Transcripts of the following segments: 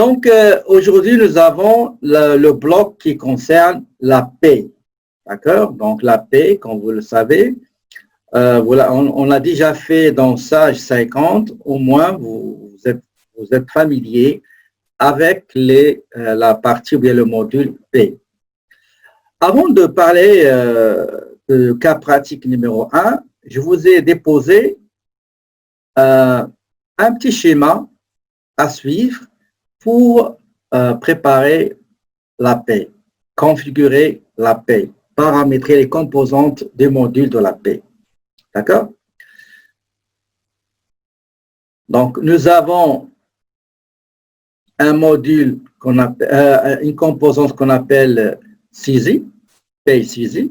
Donc, aujourd'hui, nous avons le bloc qui concerne la paix. D'accord? Donc, la paix, comme vous le savez, voilà, on l'a déjà fait dans Sage 50. Au moins, vous êtes familier avec la partie ou bien le module paix. Avant de parler de cas pratique numéro 1, je vous ai déposé un petit schéma à suivre pour préparer la paix, configurer la paix, paramétrer les composantes des modules de la paix. D'accord? Donc, nous avons un module qu'on appelle, une composante qu'on appelle CZ, paix CZ,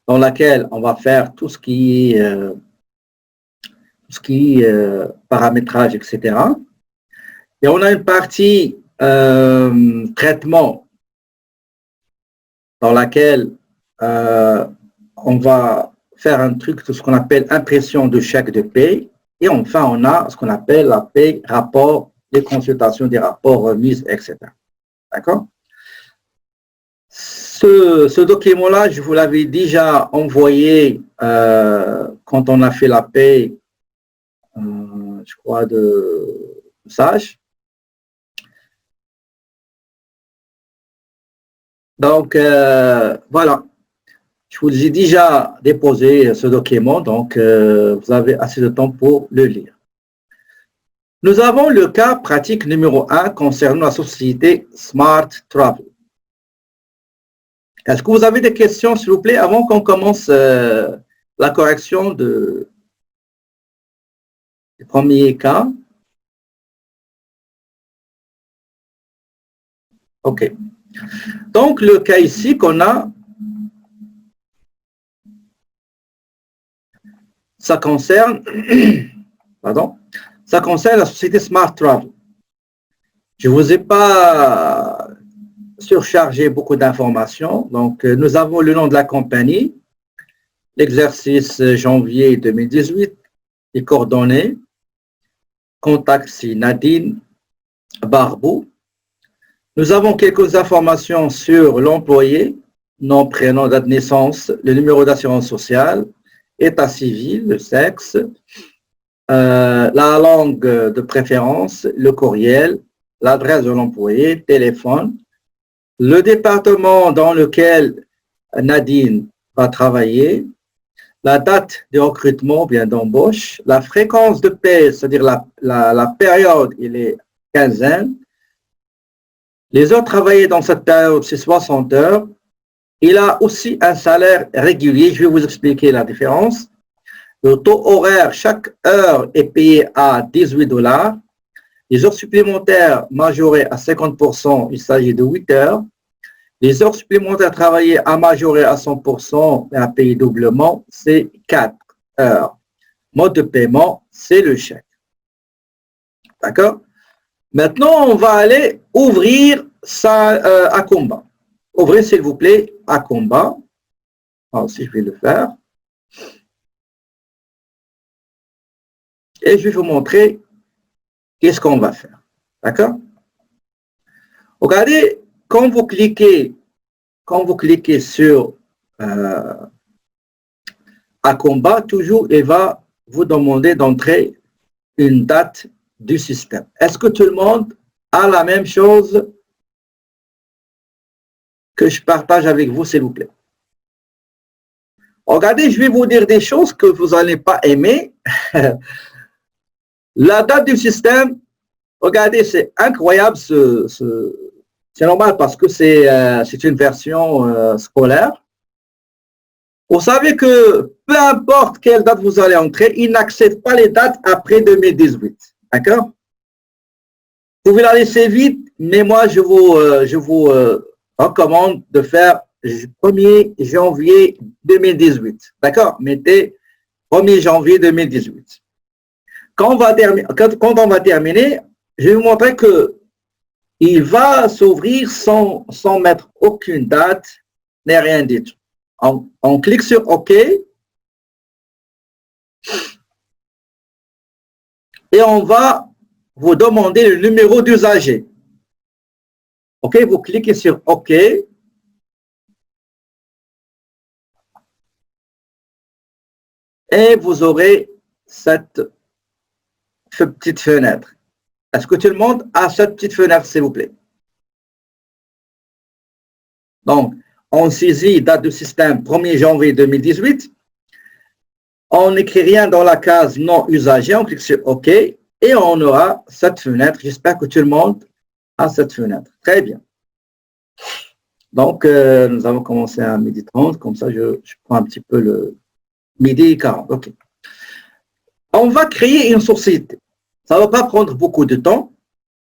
dans laquelle on va faire tout ce qui est paramétrage, etc. Et on a une partie traitement dans laquelle on va faire un truc, tout ce qu'on appelle impression de chèque de paie. Et enfin, on a ce qu'on appelle la paie, rapport, les consultations des rapports, remises, etc. D'accord? Ce document-là, je vous l'avais déjà envoyé quand on a fait la paie, je crois, de Sage. Donc, voilà. Je vous ai déjà déposé ce document, donc vous avez assez de temps pour le lire. Nous avons le cas pratique numéro 1 concernant la société Smart Travel. Est-ce que vous avez des questions, s'il vous plaît, avant qu'on commence la correction du premier cas? OK. Donc, le cas ici qu'on a, ça concerne, pardon, ça concerne la société Smart Travel. Je ne vous ai pas surchargé beaucoup d'informations. Donc, nous avons le nom de la compagnie, l'exercice janvier 2018, les coordonnées, contact c'est Nadine Barbou. Nous avons quelques informations sur l'employé, nom, prénom, date de naissance, le numéro d'assurance sociale, état civil, le sexe, la langue de préférence, le courriel, l'adresse de l'employé, téléphone, le département dans lequel Nadine va travailler, la date de recrutement, bien d'embauche, la fréquence de paie, c'est-à-dire la période, il est quinzaine. Les heures travaillées dans cette période, c'est 60 heures. Il a aussi un salaire régulier, je vais vous expliquer la différence. Le taux horaire, chaque heure est payé à 18 $. Les heures supplémentaires majorées à 50%, il s'agit de 8 heures. Les heures supplémentaires travaillées à majorer à 100% et à payer doublement, c'est 4 heures. Mode de paiement, c'est le chèque. D'accord? Maintenant, on va aller ouvrir ça à combat. Ouvrez, s'il vous plaît, à combat. Alors, si je vais le faire. Et je vais vous montrer qu'est-ce qu'on va faire. D'accord? Regardez, quand vous cliquez sur à combat, toujours, il va vous demander d'entrer une date du système. Est-ce que tout le monde a la même chose que je partage avec vous, s'il vous plaît? Regardez, je vais vous dire des choses que vous n'allez pas aimer. La date du système, regardez, c'est incroyable, c'est normal parce que c'est une version scolaire. Vous savez que peu importe quelle date vous allez entrer, il n'accepte pas les dates après 2018. D'accord? Vous pouvez la laisser vite, mais moi, je vous recommande de faire 1er janvier 2018. D'accord? Mettez 1er janvier 2018. Quand on va terminer, je vais vous montrer que il va s'ouvrir sans mettre aucune date, ni rien du tout. On clique sur OK et on va vous demandez le numéro d'usager. OK, vous cliquez sur OK. Et vous aurez cette petite fenêtre. Est-ce que tout le monde a cette petite fenêtre, s'il vous plaît? Donc, on saisit date de système 1er janvier 2018. On n'écrit rien dans la case non usagé. On clique sur OK et on aura cette fenêtre. J'espère que tout le monde a cette fenêtre. Très bien. Donc, nous avons commencé à 12h30. Comme ça, je prends un petit peu le 12h40. OK. On va créer une société. Ça ne va pas prendre beaucoup de temps.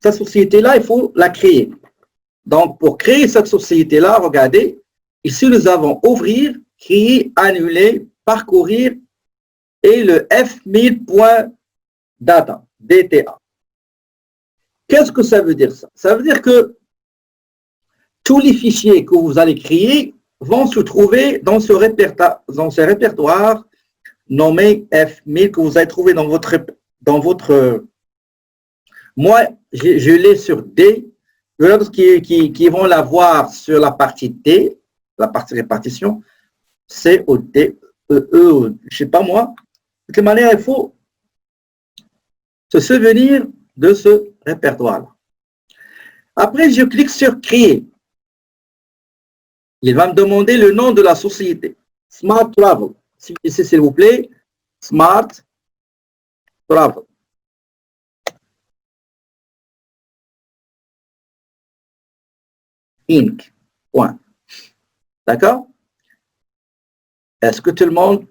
Cette société-là, il faut la créer. Donc, pour créer cette société-là, regardez, ici, nous avons ouvrir, créer, annuler, parcourir et le F1000.data, DTA. Qu'est-ce que ça veut dire ça? Ça veut dire que tous les fichiers que vous allez créer vont se trouver dans ce répertoire nommé F1000 que vous allez trouver dans votre moi, je l'ai sur D. L'autre qui vont l'avoir sur la partie D, la partie répartition, C, O, D, E, je ne sais pas moi. De toute manière, il faut se souvenir de ce répertoire-là. Après, je clique sur Créer. Il va me demander le nom de la société. Smart Travel. Ici, s'il vous plaît, Smart Travel. Inc. Point. D'accord? Est-ce que tout le monde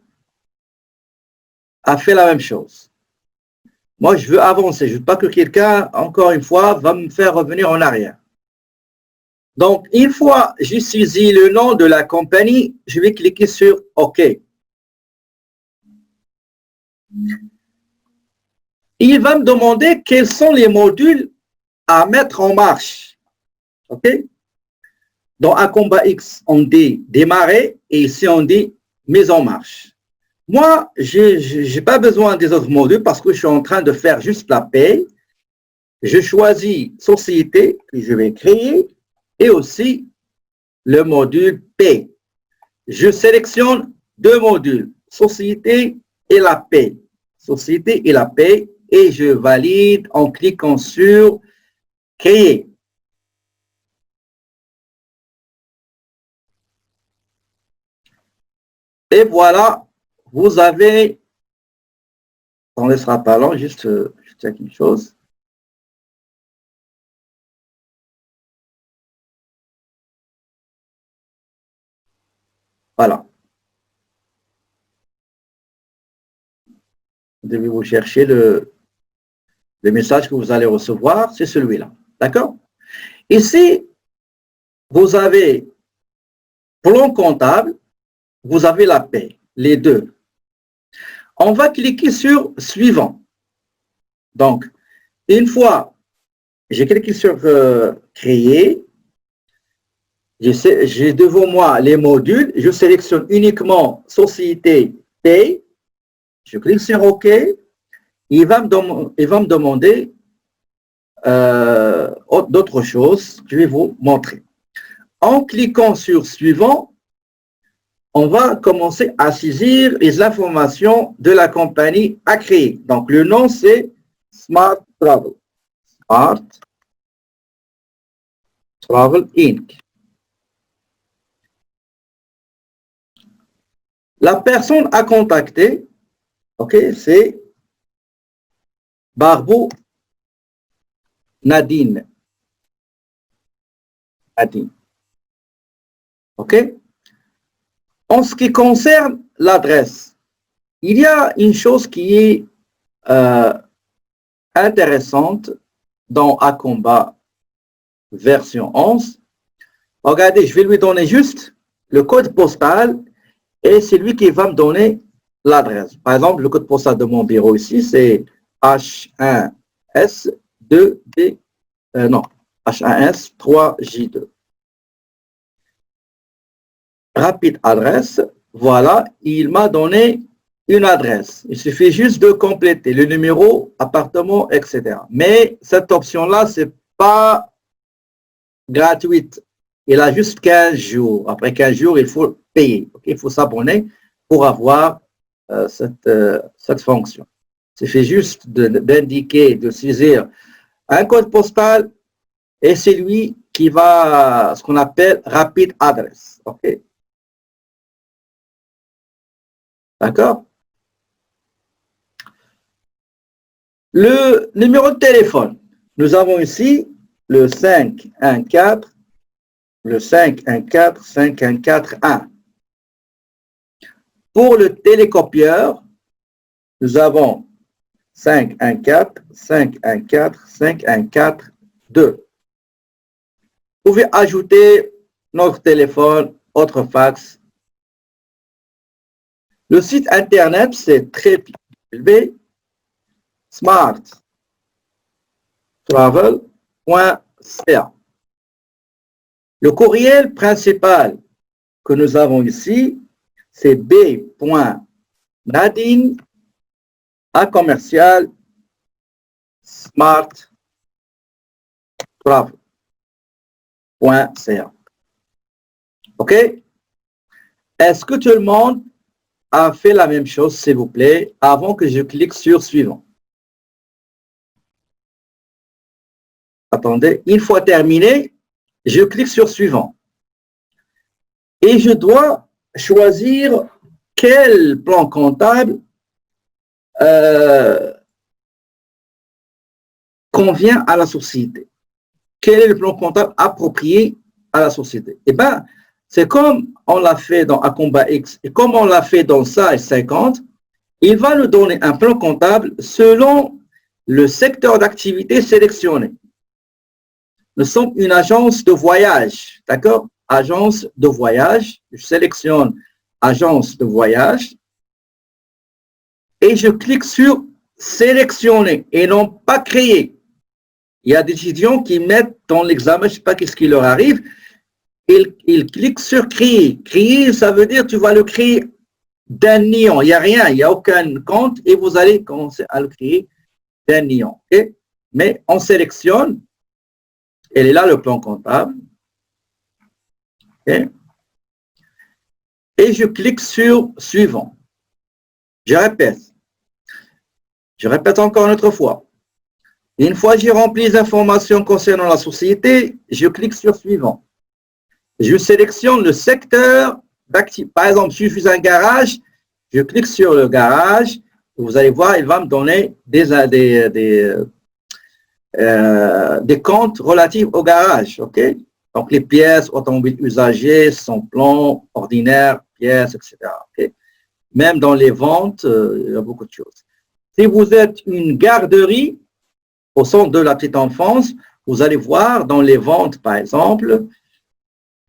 a fait la même chose? Moi, je veux avancer. Je ne veux pas que quelqu'un, encore une fois, va me faire revenir en arrière. Donc, une fois j'ai saisi le nom de la compagnie, je vais cliquer sur OK. Il va me demander quels sont les modules à mettre en marche. OK? Dans Acomba X, on dit démarrer et ici, on dit mise en marche. Moi, je n'ai pas besoin des autres modules parce que je suis en train de faire juste la paie. Je choisis société que je vais créer et aussi le module paie. Je sélectionne deux modules, société et la paie. Société et la paie et je valide en cliquant sur créer. Et voilà, vous avez, on ne sera pas long, juste quelque chose. Voilà. Vous devez vous chercher le message que vous allez recevoir, c'est celui-là. D'accord? Ici, vous avez plan comptable, vous avez la paie, les deux. On va cliquer sur suivant. Donc, une fois j'ai cliqué sur créer, j'ai devant moi les modules, je sélectionne uniquement société paie, je clique sur OK, il va me demander d'autres choses, je vais vous montrer. En cliquant sur suivant, on va commencer à saisir les informations de la compagnie à créer. Donc, le nom, c'est Smart Travel. Smart Travel Inc. La personne à contacter, ok, c'est Barbeau Nadine. Nadine. Ok? En ce qui concerne l'adresse, il y a une chose qui est intéressante dans Acomba version 11. Regardez, je vais lui donner juste le code postal et c'est lui qui va me donner l'adresse. Par exemple, le code postal de mon bureau ici, c'est H1S2D, non, H1S3J2. Rapide adresse, voilà, il m'a donné une adresse. Il suffit juste de compléter le numéro, appartement, etc. Mais cette option-là, c'est pas gratuite. Il a juste 15 jours. Après 15 jours, il faut payer. Okay? Il faut s'abonner pour avoir cette fonction. Il suffit juste d'indiquer, de saisir un code postal et c'est lui qui va, ce qu'on appelle rapid address. OK? D'accord? Le numéro de téléphone. Nous avons ici le 514, le 514, 5141. Pour le télécopieur, nous avons 514, 514, 5142. Vous pouvez ajouter notre téléphone, autre fax. Le site internet, c'est très élevé, smarttravel.ca. Le courriel principal que nous avons ici, c'est b.nadine@smarttravel.ca. OK? Est-ce que tout le monde a fait la même chose, s'il vous plaît, avant que je clique sur suivant? Attendez, une fois terminé, je clique sur suivant. Et je dois choisir quel plan comptable convient à la société. Quel est le plan comptable approprié à la société? Eh bien, c'est comme on l'a fait dans Acomba X et comme on l'a fait dans SAE 50, il va nous donner un plan comptable selon le secteur d'activité sélectionné. Nous sommes une agence de voyage, d'accord? Agence de voyage, je sélectionne agence de voyage et je clique sur sélectionner et non pas créer. Il y a des étudiants qui mettent dans l'examen, je ne sais pas qu'est-ce qui leur arrive, ils cliquent sur créer. Créer, ça veut dire que tu vas le créer d'un néant. Il n'y a rien, il n'y a aucun compte et vous allez commencer à le créer d'un néant. Okay? Mais on sélectionne, et là le plan comptable. Okay? Et je clique sur suivant. Je répète encore une autre fois. Une fois que j'ai rempli les informations concernant la société, je clique sur suivant. Je sélectionne le secteur d'activité. Par exemple, si je suis un garage, je clique sur le garage. Vous allez voir, il va me donner des comptes relatifs au garage. Okay? Donc, les pièces automobiles usagées, son plan, ordinaire, pièces, etc. Okay? Même dans les ventes, il y a beaucoup de choses. Si vous êtes une garderie au centre de la petite enfance, vous allez voir dans les ventes, par exemple,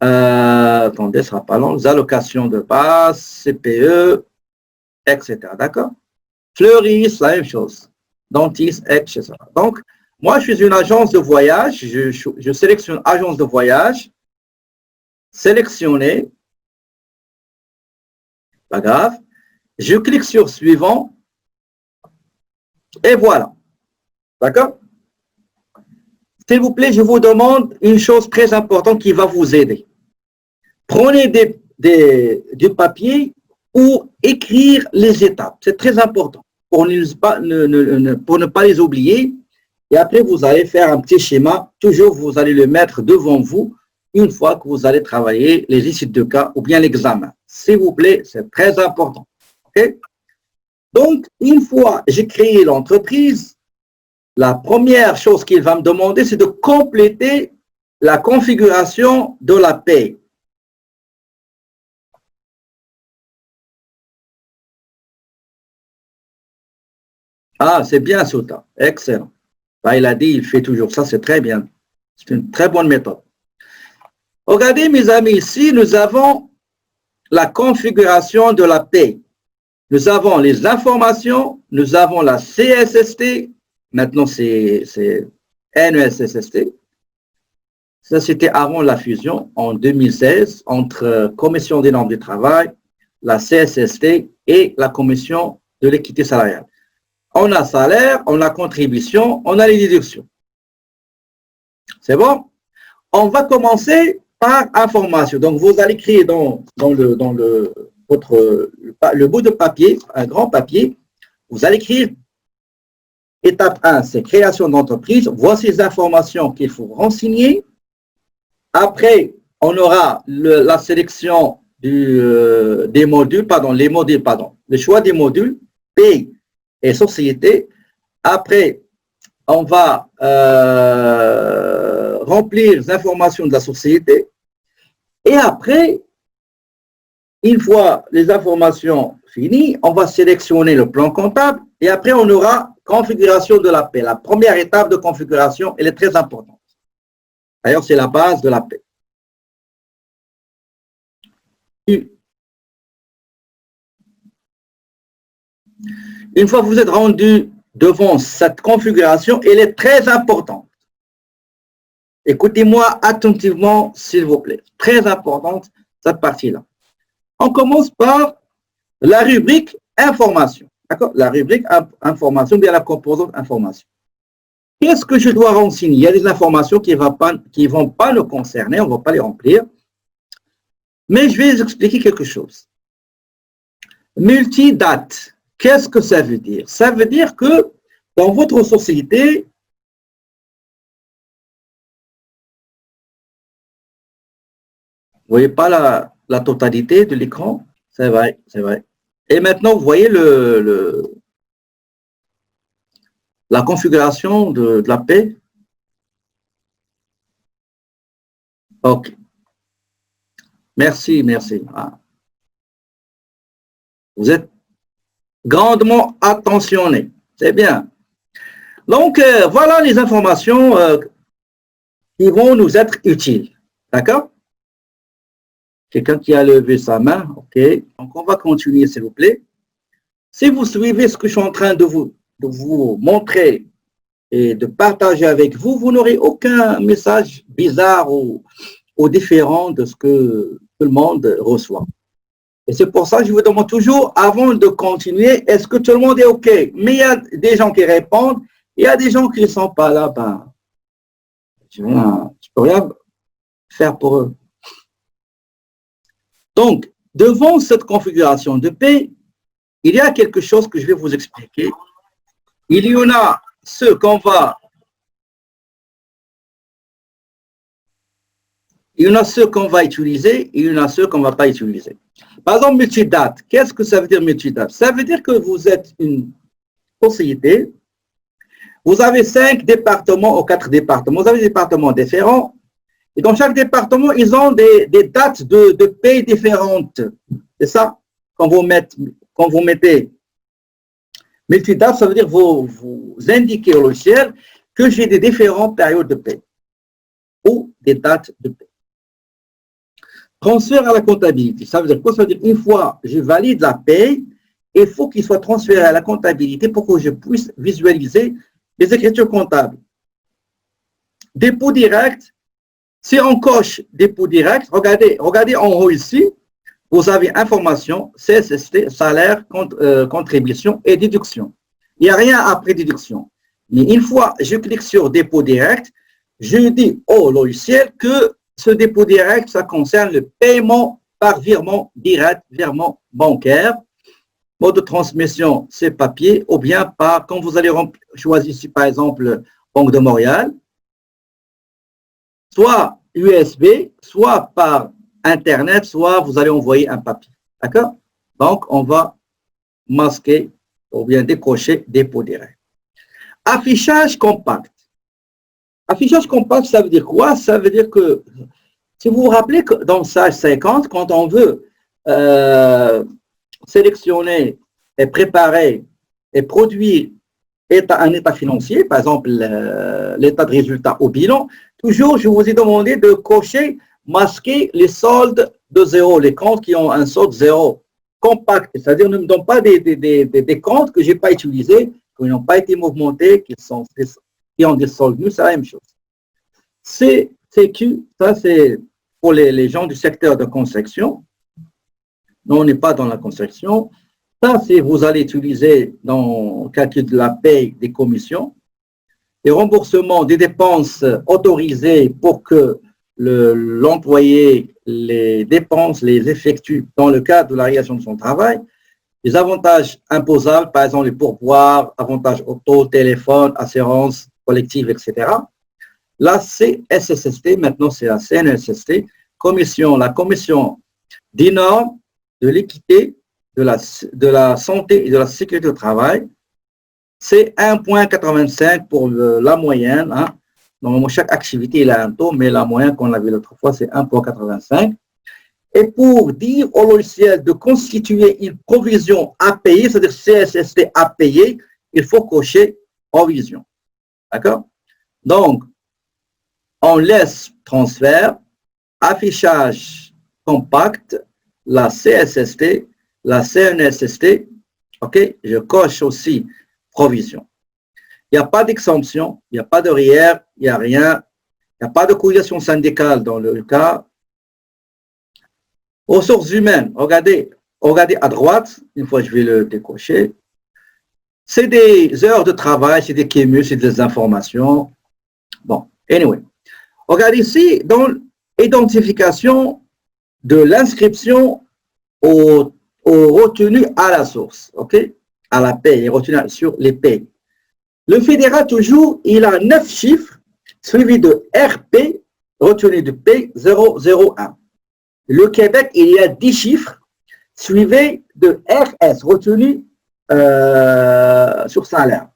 attendez, ce sera pas long, les allocations de base, CPE, etc. D'accord? Fleuriste, la même chose. Dentiste, etc. Donc, moi, je suis une agence de voyage, je sélectionne agence de voyage, sélectionner, pas grave, je clique sur suivant, et voilà. D'accord? S'il vous plaît, je vous demande une chose très importante qui va vous aider. Prenez du papier pour écrire les étapes. C'est très important pour ne pas les oublier. Et après, vous allez faire un petit schéma. Toujours, vous allez le mettre devant vous une fois que vous allez travailler les études de cas ou bien l'examen. S'il vous plaît, c'est très important. Okay? Donc, une fois j'ai créé l'entreprise, la première chose qu'il va me demander, c'est de compléter la configuration de la paie. Ah, c'est bien, Souta. Excellent. Là, il a dit, il fait toujours ça, c'est très bien. C'est une très bonne méthode. Regardez, mes amis, ici, nous avons la configuration de la paie. Nous avons les informations, nous avons la CSST, maintenant c'est NESST. Ça, c'était avant la fusion, en 2016, entre Commission des normes du travail, la CSST et la commission de l'équité salariale. On a salaire, on a contribution, on a les déductions. C'est bon? On va commencer par information. Donc, vous allez écrire dans le bout de papier, un grand papier, vous allez écrire étape 1, c'est création d'entreprise. Voici les informations qu'il faut renseigner. Après, on aura la sélection des modules, le choix des modules, pays et société. Après, on va remplir les informations de la société. Et après, une fois les informations finies, on va sélectionner le plan comptable. Et après, on aura configuration de la paie. La première étape de configuration, elle est très importante. D'ailleurs, c'est la base de la paie. Une fois que vous êtes rendu devant cette configuration, elle est très importante. Écoutez-moi attentivement, s'il vous plaît. Très importante, cette partie-là. On commence par la rubrique information. D'accord? La rubrique information, bien la composante information. Qu'est-ce que je dois renseigner? Il y a des informations qui ne vont pas nous concerner, on ne va pas les remplir. Mais je vais vous expliquer quelque chose. Multidate, qu'est-ce que ça veut dire? Ça veut dire que dans votre société, vous ne voyez pas la totalité de l'écran? C'est vrai, c'est vrai. Et maintenant, vous voyez la configuration de la paie? OK. Merci, merci. Ah. Vous êtes grandement attentionné. C'est bien. Donc, voilà les informations qui vont nous être utiles. D'accord? Quelqu'un qui a levé sa main. OK. Donc, on va continuer, s'il vous plaît. Si vous suivez ce que je suis en train de vous montrer et de partager avec vous, vous n'aurez aucun message bizarre ou différent de ce que tout le monde reçoit. Et c'est pour ça que je vous demande toujours, avant de continuer, est-ce que tout le monde est OK? Mais il y a des gens qui répondent, il y a des gens qui ne sont pas là, ben, je ne peux rien faire pour eux. Donc, devant cette configuration de paie, il y a quelque chose que je vais vous expliquer. Il y en a ceux qu'on va utiliser et il y en a ceux qu'on ne va pas utiliser. Par exemple, multidate. Qu'est-ce que ça veut dire multidate? Ça veut dire que vous êtes une société, vous avez 5 départements ou 4 départements, vous avez des départements différents, et dans chaque département, ils ont des dates de paie différentes. C'est ça? Quand vous mettez multidate, ça veut dire que vous indiquez au logiciel que j'ai des différentes périodes de paie ou des dates de paie. Transfert à la comptabilité, ça veut dire quoi? Ça veut dire une fois que je valide la paie, il faut qu'il soit transféré à la comptabilité pour que je puisse visualiser les écritures comptables. Dépôt direct, si on coche dépôt direct, regardez en haut ici, vous avez information, CSST, salaire, contribution et déduction. Il n'y a rien après déduction. Mais une fois que je clique sur dépôt direct, je dis au logiciel que ce dépôt direct, ça concerne le paiement par virement direct, virement bancaire. Mode de transmission, c'est papier, ou bien par, quand vous allez choisir ici, par exemple, Banque de Montréal, soit USB, soit par Internet, soit vous allez envoyer un papier. D'accord? Donc, on va masquer ou bien décocher dépôt direct. Affichage compact. Affichage compact, ça veut dire quoi? Ça veut dire que, si vous vous rappelez que dans Sage 50, quand on veut sélectionner et préparer et produire un état financier, par exemple l'état de résultat au bilan, toujours je vous ai demandé de cocher, masquer les soldes de zéro, les comptes qui ont un solde zéro, compact, c'est-à-dire ne me donne pas des comptes que je n'ai pas utilisés, qui n'ont pas été mouvementés, qui ont des soldes nuls, c'est la même chose. CQ, ça c'est pour les gens du secteur de construction. Non, on n'est pas dans la construction. Ça, c'est vous allez utiliser dans le calcul de la paye des commissions. Les remboursements des dépenses autorisées pour que l'employé les dépenses les effectue dans le cadre de la réalisation de son travail. Les avantages imposables, par exemple les pourboires, avantages auto, téléphone, assurance collective, etc. La CSST, maintenant c'est la CNSST, la commission des normes de l'équité, de la santé et de la sécurité au travail. C'est 1,85 pour la moyenne. Hein. Normalement, chaque activité il a un taux, mais la moyenne qu'on a vu l'autre fois, c'est 1,85. Et pour dire au logiciel de constituer une provision à payer, c'est-à-dire CSST à payer, il faut cocher provision. D'accord? Donc, on laisse transfert, affichage compact, la CSST, la CNSST, ok? Je coche aussi provision. Il n'y a pas d'exemption, il n'y a pas de RIER, il n'y a rien, il n'y a pas de cotisation syndicale dans le cas. Ressources humaines, regardez à droite, une fois je vais le décocher, c'est des heures de travail, c'est des KMU, c'est des informations. Bon, anyway. Regardez ici, dans l'identification de l'inscription aux retenues à la source, ok? À la paye, les retenues sur les payes. Le fédéral, toujours, il a 9 chiffres, suivi de RP, retenue de paye 001. Le Québec, il y a 10 chiffres, suivis de RS, retenue sur salaire.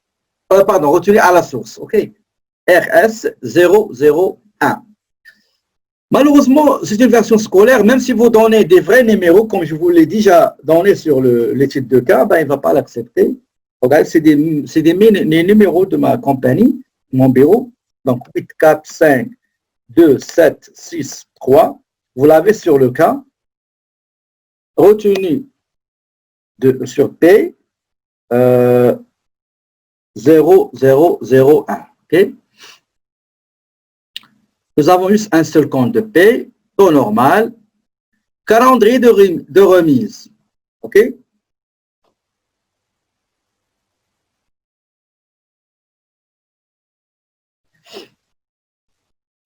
Pardon, retenue à la source, ok? RS 001. Malheureusement, c'est une version scolaire, même si vous donnez des vrais numéros, comme je vous l'ai déjà donné sur l'étude de cas, ben, il ne va pas l'accepter. Regardez, c'est des numéros de ma compagnie, mon bureau. Donc, 8, 4, 5, 2, 7, 6, 3. Vous l'avez sur le cas. Retenu sur P 0001. Okay? Nous avons juste un seul compte de paie, taux normal, calendrier de remise. OK?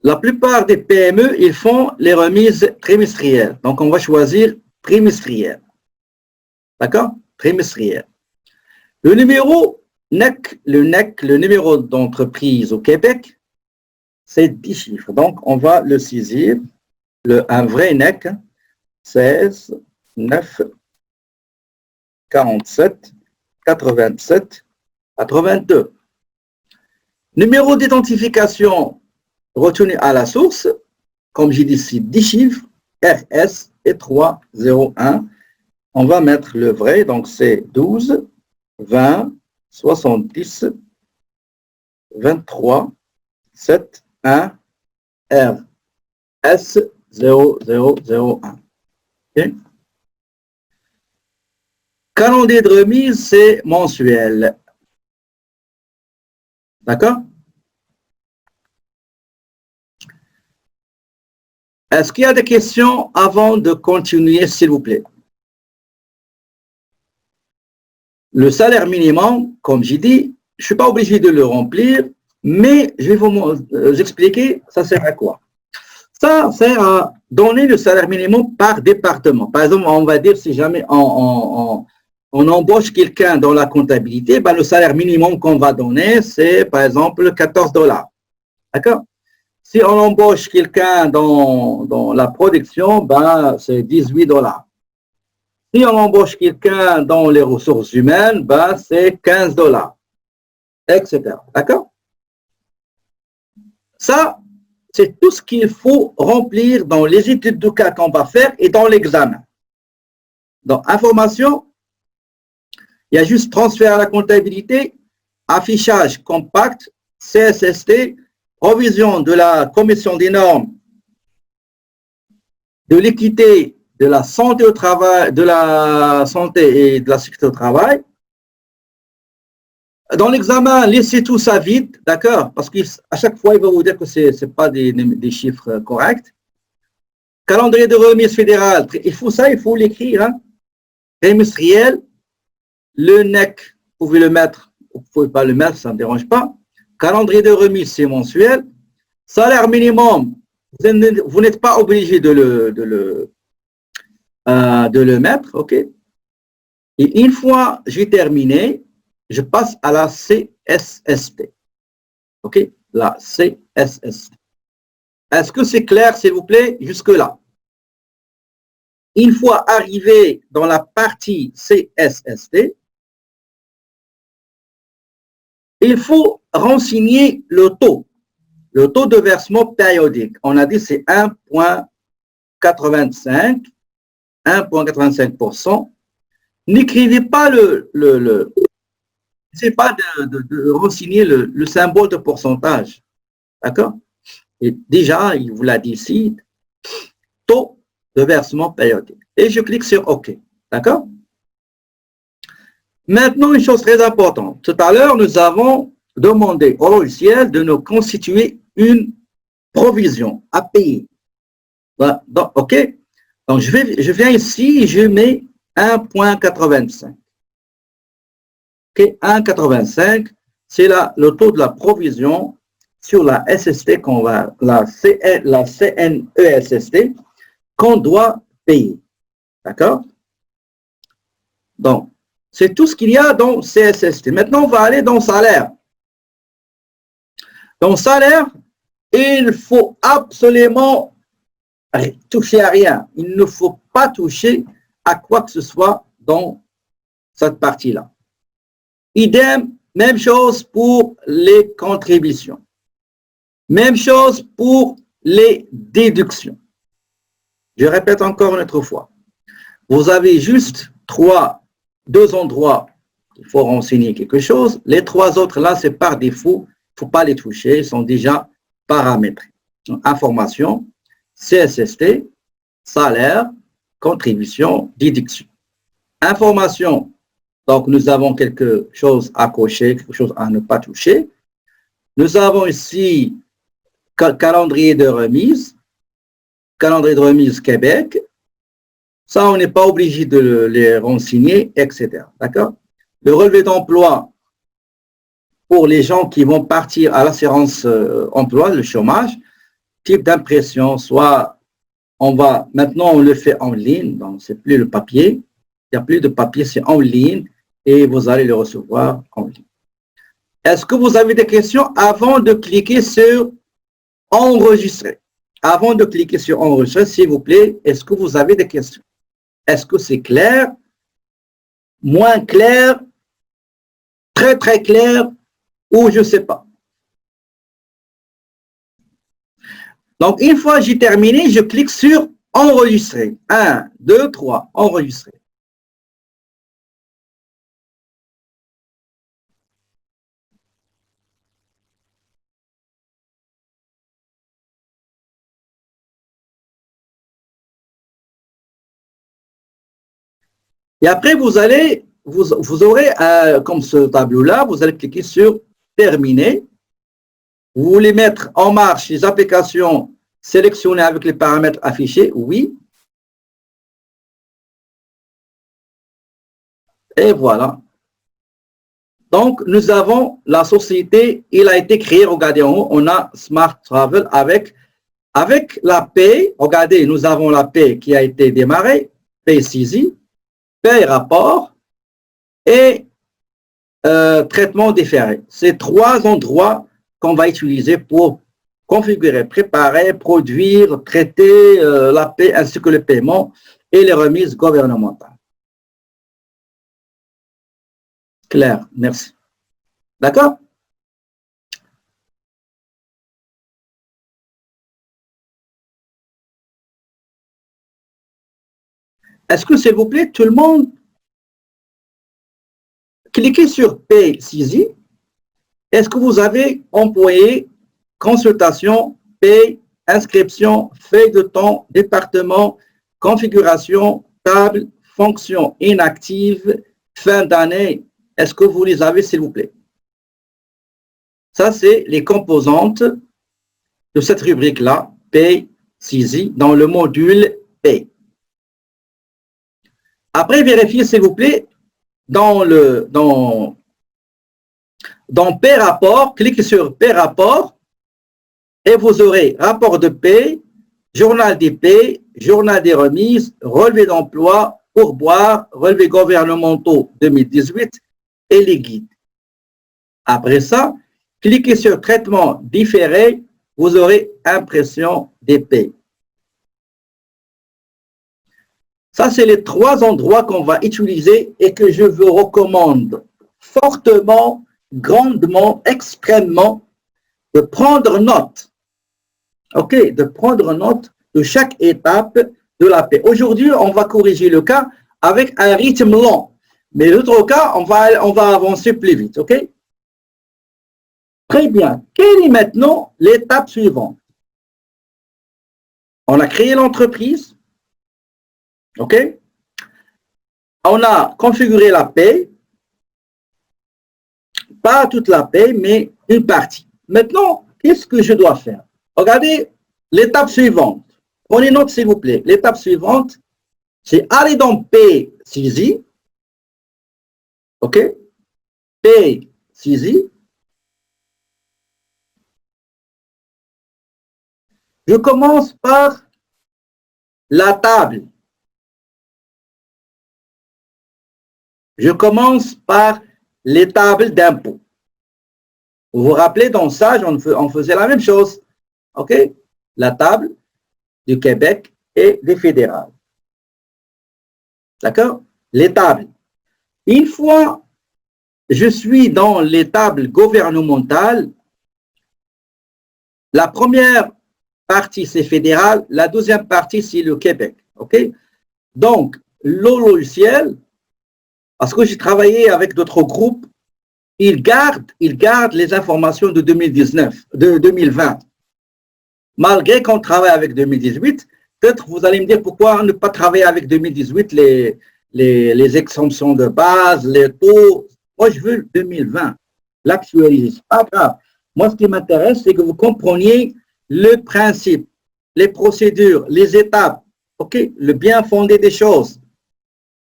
La plupart des PME, ils font les remises trimestrielles. Donc, on va choisir trimestrielle. D'accord? Trimestrielle. Le numéro NEC, le numéro d'entreprise au Québec, c'est 10 chiffres. Donc, on va le saisir. Un vrai NEC, 16, 9, 47, 87, 82. Numéro d'identification retenu à la source, comme j'ai dit ici, 10 chiffres, RS et 301. On va mettre le vrai, donc c'est 12, 20, 70, 23, 7, 1, R, S 0001. Okay. Calendrier de remise, c'est mensuel. D'accord? Est-ce qu'il y a des questions avant de continuer, s'il vous plaît? Le salaire minimum, comme j'ai dit, je ne suis pas obligé de le remplir, mais je vais vous expliquer, ça sert à quoi? Ça sert à donner le salaire minimum par département. Par exemple, on va dire si jamais on embauche quelqu'un dans la comptabilité, ben le salaire minimum qu'on va donner, c'est par exemple 14 $. D'accord? Si on embauche quelqu'un dans la production, ben c'est 18 $. Si on embauche quelqu'un dans les ressources humaines, ben c'est 15 $, etc. D'accord? Ça, c'est tout ce qu'il faut remplir dans les études de cas qu'on va faire et dans l'examen. Dans information, il y a juste transfert à la comptabilité, affichage compact, CSST, provision de la commission des normes, de l'équité, de la santé au travail, de la santé et de la sécurité au travail. Dans l'examen, laissez tout ça vide, d'accord? Parce qu'à chaque fois, il va vous dire que ce n'est pas des chiffres corrects. Calendrier de remise fédérale, il faut l'écrire. Hein? trimestriel, le NEC, vous pouvez le mettre, vous ne pouvez pas le mettre, ça ne me dérange pas. Calendrier de remise, c'est mensuel. Salaire minimum, vous n'êtes pas obligé de le mettre, ok? Et une fois j'ai terminé, je passe à la CSST, ok? La CSST. Est-ce que c'est clair, s'il vous plaît, jusque-là? Une fois arrivé dans la partie CSST, il faut renseigner le taux de versement périodique. On a dit c'est 1,85, 1,85%. N'écrivez pas c'est pas de renseigner le symbole de pourcentage. D'accord? Et déjà, il vous l'a dit ici, taux de versement périodique. Et je clique sur OK. D'accord? Maintenant, une chose très importante. Tout à l'heure, nous avons demandé au logiciel de nous constituer une provision à payer. Voilà. Donc, OK? Donc, je viens ici et je mets 1,85. OK? 1,85, c'est le taux de la provision sur la SST la CNESST qu'on doit payer. D'accord? Donc, c'est tout ce qu'il y a dans CSST. Maintenant, on va aller dans salaire. Dans salaire, il faut absolument toucher à rien. Il ne faut pas toucher à quoi que ce soit dans cette partie-là. Idem, même chose pour les contributions. Même chose pour les déductions. Je répète encore une autre fois. Vous avez juste deux endroits il faut renseigner quelque chose. Les trois autres, là, c'est par défaut. Il ne faut pas les toucher. Ils sont déjà paramétrés. Donc, information, CSST, salaire, contribution, déduction. Information, donc nous avons quelque chose à cocher, quelque chose à ne pas toucher. Nous avons ici calendrier de remise Québec. Ça, on n'est pas obligé de les renseigner, etc. D'accord? Le relevé d'emploi pour les gens qui vont partir à l'assurance emploi, le chômage, type d'impression, soit maintenant on le fait en ligne, donc c'est plus le papier, il n'y a plus de papier, c'est en ligne et vous allez le recevoir en ligne. Est-ce que vous avez des questions avant de cliquer sur enregistrer? Avant de cliquer sur enregistrer, s'il vous plaît, est-ce que vous avez des questions? Est-ce que c'est clair? Moins clair? Très, très clair? Ou je ne sais pas. Donc, une fois que j'ai terminé, je clique sur enregistrer. 1, 2, 3, enregistrer. Et après, vous aurez, comme ce tableau-là, vous allez cliquer sur terminer. Vous voulez mettre en marche les applications sélectionnées avec les paramètres affichés? Oui. Et voilà. Donc, nous avons la société, il a été créé, regardez en haut, on a Smart Travel avec la paie. Regardez, nous avons la paie qui a été démarrée, paie saisie, paie rapport et traitement différé. C'est trois endroits qu'on va utiliser pour configurer, préparer, produire, traiter la paie ainsi que le paiement et les remises gouvernementales. Claire, merci. D'accord? Est-ce que, s'il vous plaît, tout le monde, cliquez sur Paye saisie. Est-ce que vous avez employé consultation, paye, inscription, feuille de temps, département, configuration, table, fonction inactive, fin d'année? Est-ce que vous les avez, s'il vous plaît? Ça, c'est les composantes de cette rubrique-là, paye, saisie, dans le module paye. Après, vérifiez, s'il vous plaît, dans Paie rapport, cliquez sur Paie rapport et vous aurez rapport de paie, journal des paies, journal des remises, relevé d'emploi, pourboire, relevés gouvernementaux 2018 et les guides. Après ça, cliquez sur traitement différé, vous aurez impression des paies. Ça, c'est les 3 endroits qu'on va utiliser et que je vous recommande fortement, grandement, extrêmement, de prendre note. OK, de prendre note de chaque étape de la paie. Aujourd'hui, on va corriger le cas avec un rythme lent. Mais l'autre cas, on va avancer plus vite. OK? Très bien. Quelle est maintenant l'étape suivante? On a créé l'entreprise. OK? On a configuré la paie. Pas toute la paie, mais une partie. Maintenant, qu'est-ce que je dois faire? Regardez l'étape suivante. Prenez note, s'il vous plaît. L'étape suivante, c'est aller dans paie saisie. OK? Paie saisie. Je commence par la table. Je commence par les tables d'impôts. Vous vous rappelez, dans Sage, on faisait la même chose. OK? La table du Québec et des fédérales. D'accord? Les tables. Une fois je suis dans les tables gouvernementales, la première partie, c'est fédéral, la deuxième partie, c'est le Québec. OK? Donc, le logiciel, parce que j'ai travaillé avec d'autres groupes, il garde les informations de 2019, de 2020. Malgré qu'on travaille avec 2018, peut-être vous allez me dire pourquoi ne pas travailler avec 2018, les exemptions de base, les taux. Moi, je veux 2020, l'actualiser. C'est pas grave. Moi, ce qui m'intéresse, c'est que vous compreniez le principe, les procédures, les étapes, OK, le bien fondé des choses.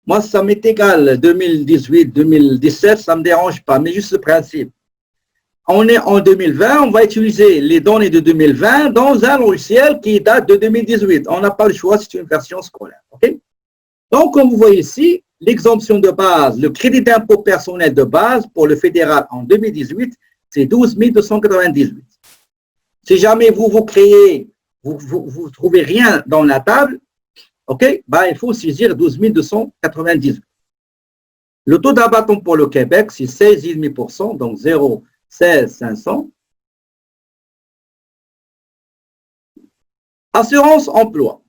Moi, ça m'est égal, 2018, 2017, ça ne me dérange pas, mais juste le principe. On est en 2020, on va utiliser les données de 2020 dans un logiciel qui date de 2018. On n'a pas le choix, c'est une version scolaire. OK? Donc, comme vous voyez ici, l'exemption de base, le crédit d'impôt personnel de base pour le fédéral en 2018, c'est 12 298. Si jamais vous créez, vous trouvez rien dans la table, OK, bah, il faut saisir 12 298. Le taux d'abattement pour le Québec, c'est 16,5%, donc 0,16 500. Assurance emploi.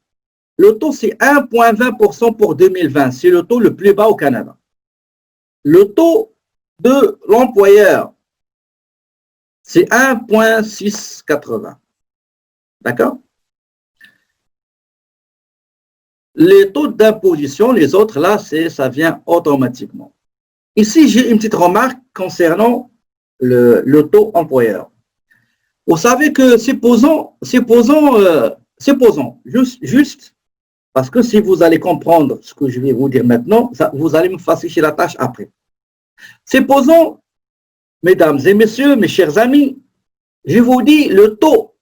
Le taux, c'est 1,20% pour 2020. C'est le taux le plus bas au Canada. Le taux de l'employeur, c'est 1,680. D'accord? Les taux d'imposition, les autres, là, ça vient automatiquement. Ici, j'ai une petite remarque concernant le taux employeur. Vous savez que supposons, juste, parce que si vous allez comprendre ce que je vais vous dire maintenant, vous allez me faciliter la tâche après. Supposons, mesdames et messieurs, mes chers amis, je vous dis le taux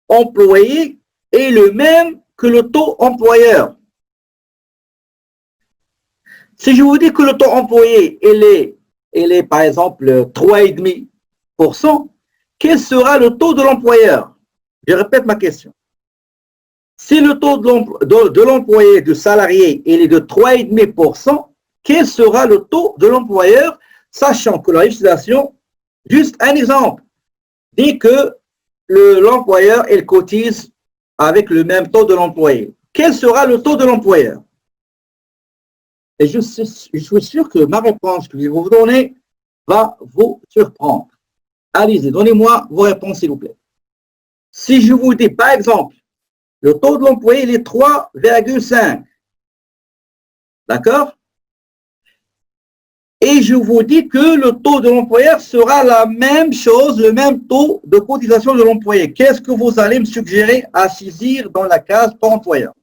employé est le même que le taux employeur. Si je vous dis que le taux employé, il est par exemple 3,5%, quel sera le taux de l'employeur? Je répète ma question. Si le taux de l'employé, du salarié, il est de 3,5%, quel sera le taux de l'employeur, sachant que la législation, juste un exemple, dit que l'employeur, il cotise avec le même taux de l'employé. Quel sera le taux de l'employeur? Et je suis sûr que ma réponse que je vais vous donner va vous surprendre. Allez-y, donnez-moi vos réponses, s'il vous plaît. Si je vous dis, par exemple, le taux de l'employé, il est 3,5. D'accord? Et je vous dis que le taux de l'employeur sera la même chose, le même taux de cotisation de l'employé. Qu'est-ce que vous allez me suggérer à saisir dans la case taux employeur?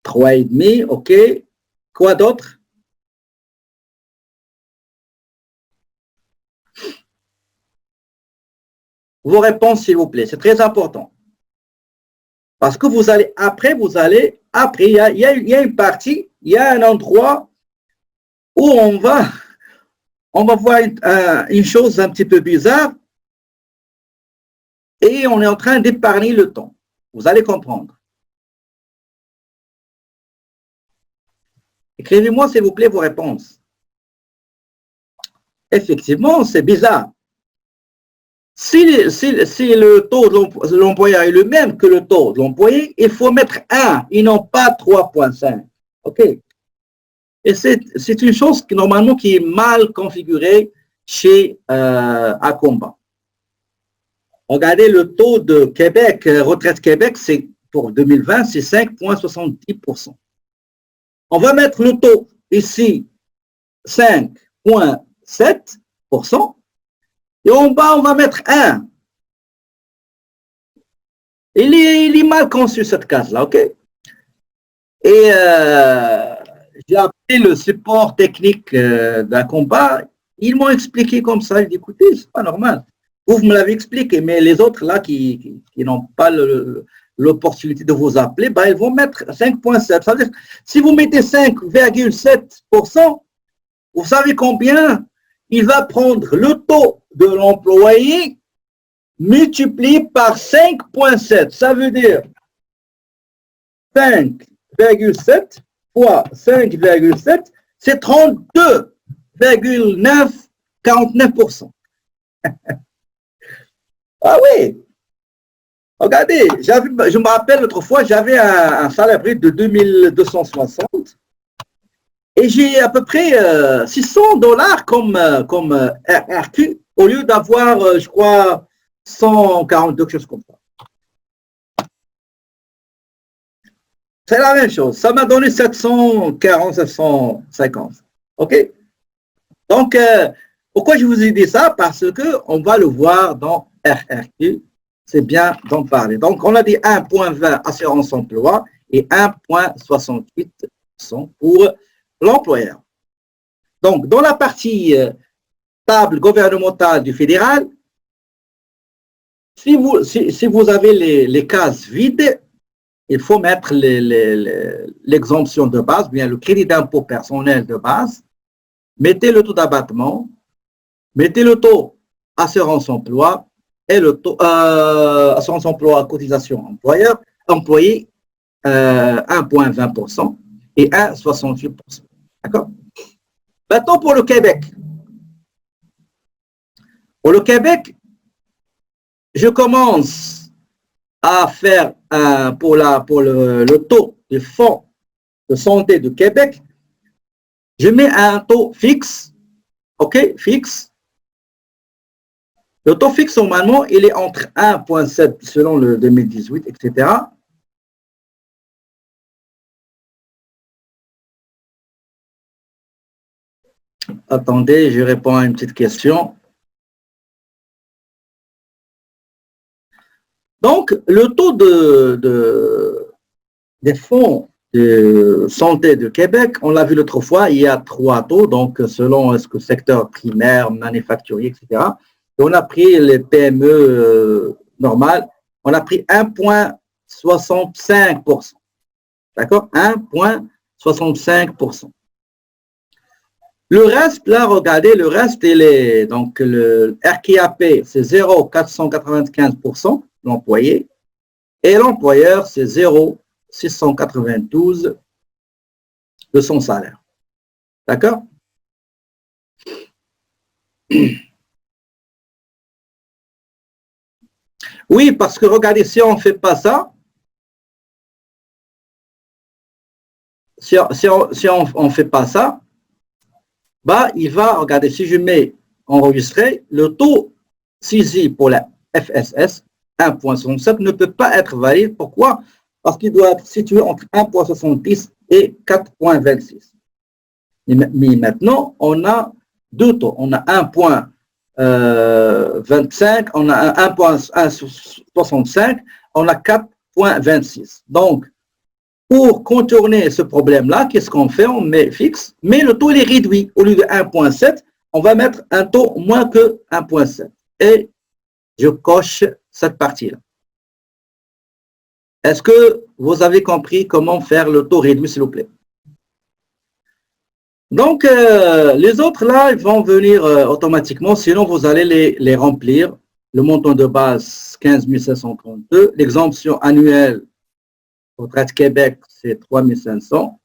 3,5, ok. Quoi d'autre? Vos réponses, s'il vous plaît, c'est très important. Parce que vous allez, après, il y a une partie, il y a un endroit où on va voir une chose un petit peu bizarre et on est en train d'épargner le temps. Vous allez comprendre. Écrivez-moi, s'il vous plaît, vos réponses. Effectivement, c'est bizarre. Si le taux de l'employeur est le même que le taux de l'employé, il faut mettre 1 et non pas 3,5. OK? Et c'est une chose qui, normalement, qui est mal configurée chez Acomba. Regardez le taux de Québec, retraite Québec, c'est pour 2020, c'est 5,70%. On va mettre le taux ici, 5,7%. Et en bas, on va mettre 1. Il est mal conçu, cette case-là, OK? Et j'ai appelé le support technique d'un combat. Ils m'ont expliqué comme ça. Ils disent, écoutez, c'est pas normal. Vous me l'avez expliqué, mais les autres là qui n'ont pas l'opportunité de vous appeler, bah, ils vont mettre 5,7. Ça veut dire, si vous mettez 5,7%, vous savez combien il va prendre le taux de l'employé multiplié par 5,7. Ça veut dire 5,7 fois 5,7, c'est 32,949%. Ah oui! Regardez, je me rappelle l'autre fois, j'avais un salaire brut de 2260 et j'ai à peu près $600 comme RQ au lieu d'avoir, je crois, 142, quelque chose comme ça. C'est la même chose. Ça m'a donné 740, 750. OK? Donc, pourquoi je vous ai dit ça? Parce qu'on va le voir dans RRQ. C'est bien d'en parler. Donc, on a dit 1,20 assurance emploi et 1,68% pour l'employeur. Donc, dans la partie table gouvernementale du fédéral, si vous avez les cases vides, il faut mettre l'exemption de base, bien le crédit d'impôt personnel de base, mettez le taux d'abattement, mettez le taux assurance emploi et le taux assurance emploi cotisation employé 1,20% et 1,68%. D'accord? Maintenant pour le Québec. Pour le Québec, je commence à faire pour le taux du Fonds de santé de Québec, je mets un taux fixe, OK, fixe. Le taux fixe, normalement, il est entre 1,7 selon le 2018, etc. Attendez, je réponds à une petite question. Donc, le taux des fonds de santé de Québec, on l'a vu l'autre fois, il y a 3 taux, donc selon est-ce que secteur primaire, manufacturier, etc. Et on a pris les PME normales, on a pris 1,65%. D'accord? 1,65%. Le reste, là, regardez, le reste, il est, donc le RQAP, c'est 0,495%, l'employé, et l'employeur, c'est 0,692 de son salaire. D'accord? Oui, parce que regardez, si on ne fait pas ça, si on ne fait pas ça, bah, il va, regardez, si je mets enregistré, le taux saisi pour la FSS, 1,67, ne peut pas être valide. Pourquoi? Parce qu'il doit être situé entre 1,70 et 4,26. Mais maintenant, on a 2 taux. On a 1,25, on a 1,65, on a 4,26. Donc, Pour contourner ce problème-là, qu'est-ce qu'on fait? On met fixe, mais le taux il est réduit. Au lieu de 1,7, on va mettre un taux moins que 1,7. Et je coche cette partie-là. Est-ce que vous avez compris comment faire le taux réduit, s'il vous plaît? Donc, les autres, là, ils vont venir automatiquement, sinon vous allez les remplir. Le montant de base, 15 532. L'exemption annuelle, retraite Québec, c'est 3 500,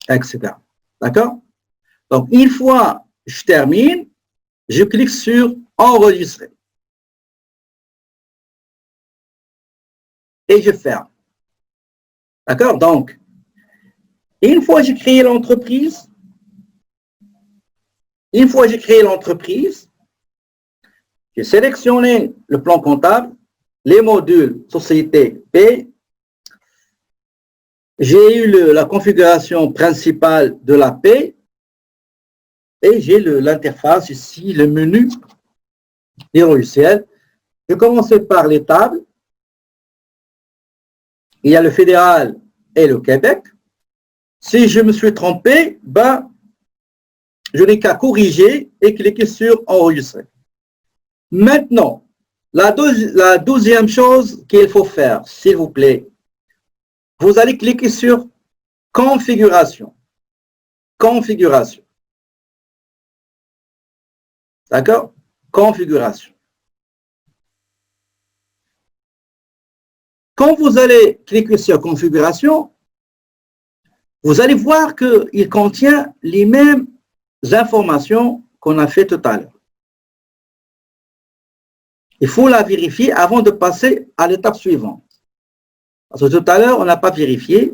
etc. D'accord? Donc, une fois que je termine, je clique sur enregistrer. Et je ferme. D'accord? Donc, une fois que j'ai créé l'entreprise, j'ai sélectionné le plan comptable, les modules société P, j'ai eu la configuration principale de la P et j'ai l'interface ici, le menu des logiciels. Je vais commencer par les tables. Il y a le fédéral et le Québec. Si je me suis trompé, je n'ai qu'à corriger et cliquer sur enregistrer. Maintenant, la deuxième chose qu'il faut faire, s'il vous plaît, vous allez cliquer sur configuration. Configuration. D'accord? Configuration. Quand vous allez cliquer sur configuration, vous allez voir qu'il contient les mêmes informations qu'on a fait tout à l'heure. Il faut la vérifier avant de passer à l'étape suivante. Parce que tout à l'heure, on n'a pas vérifié,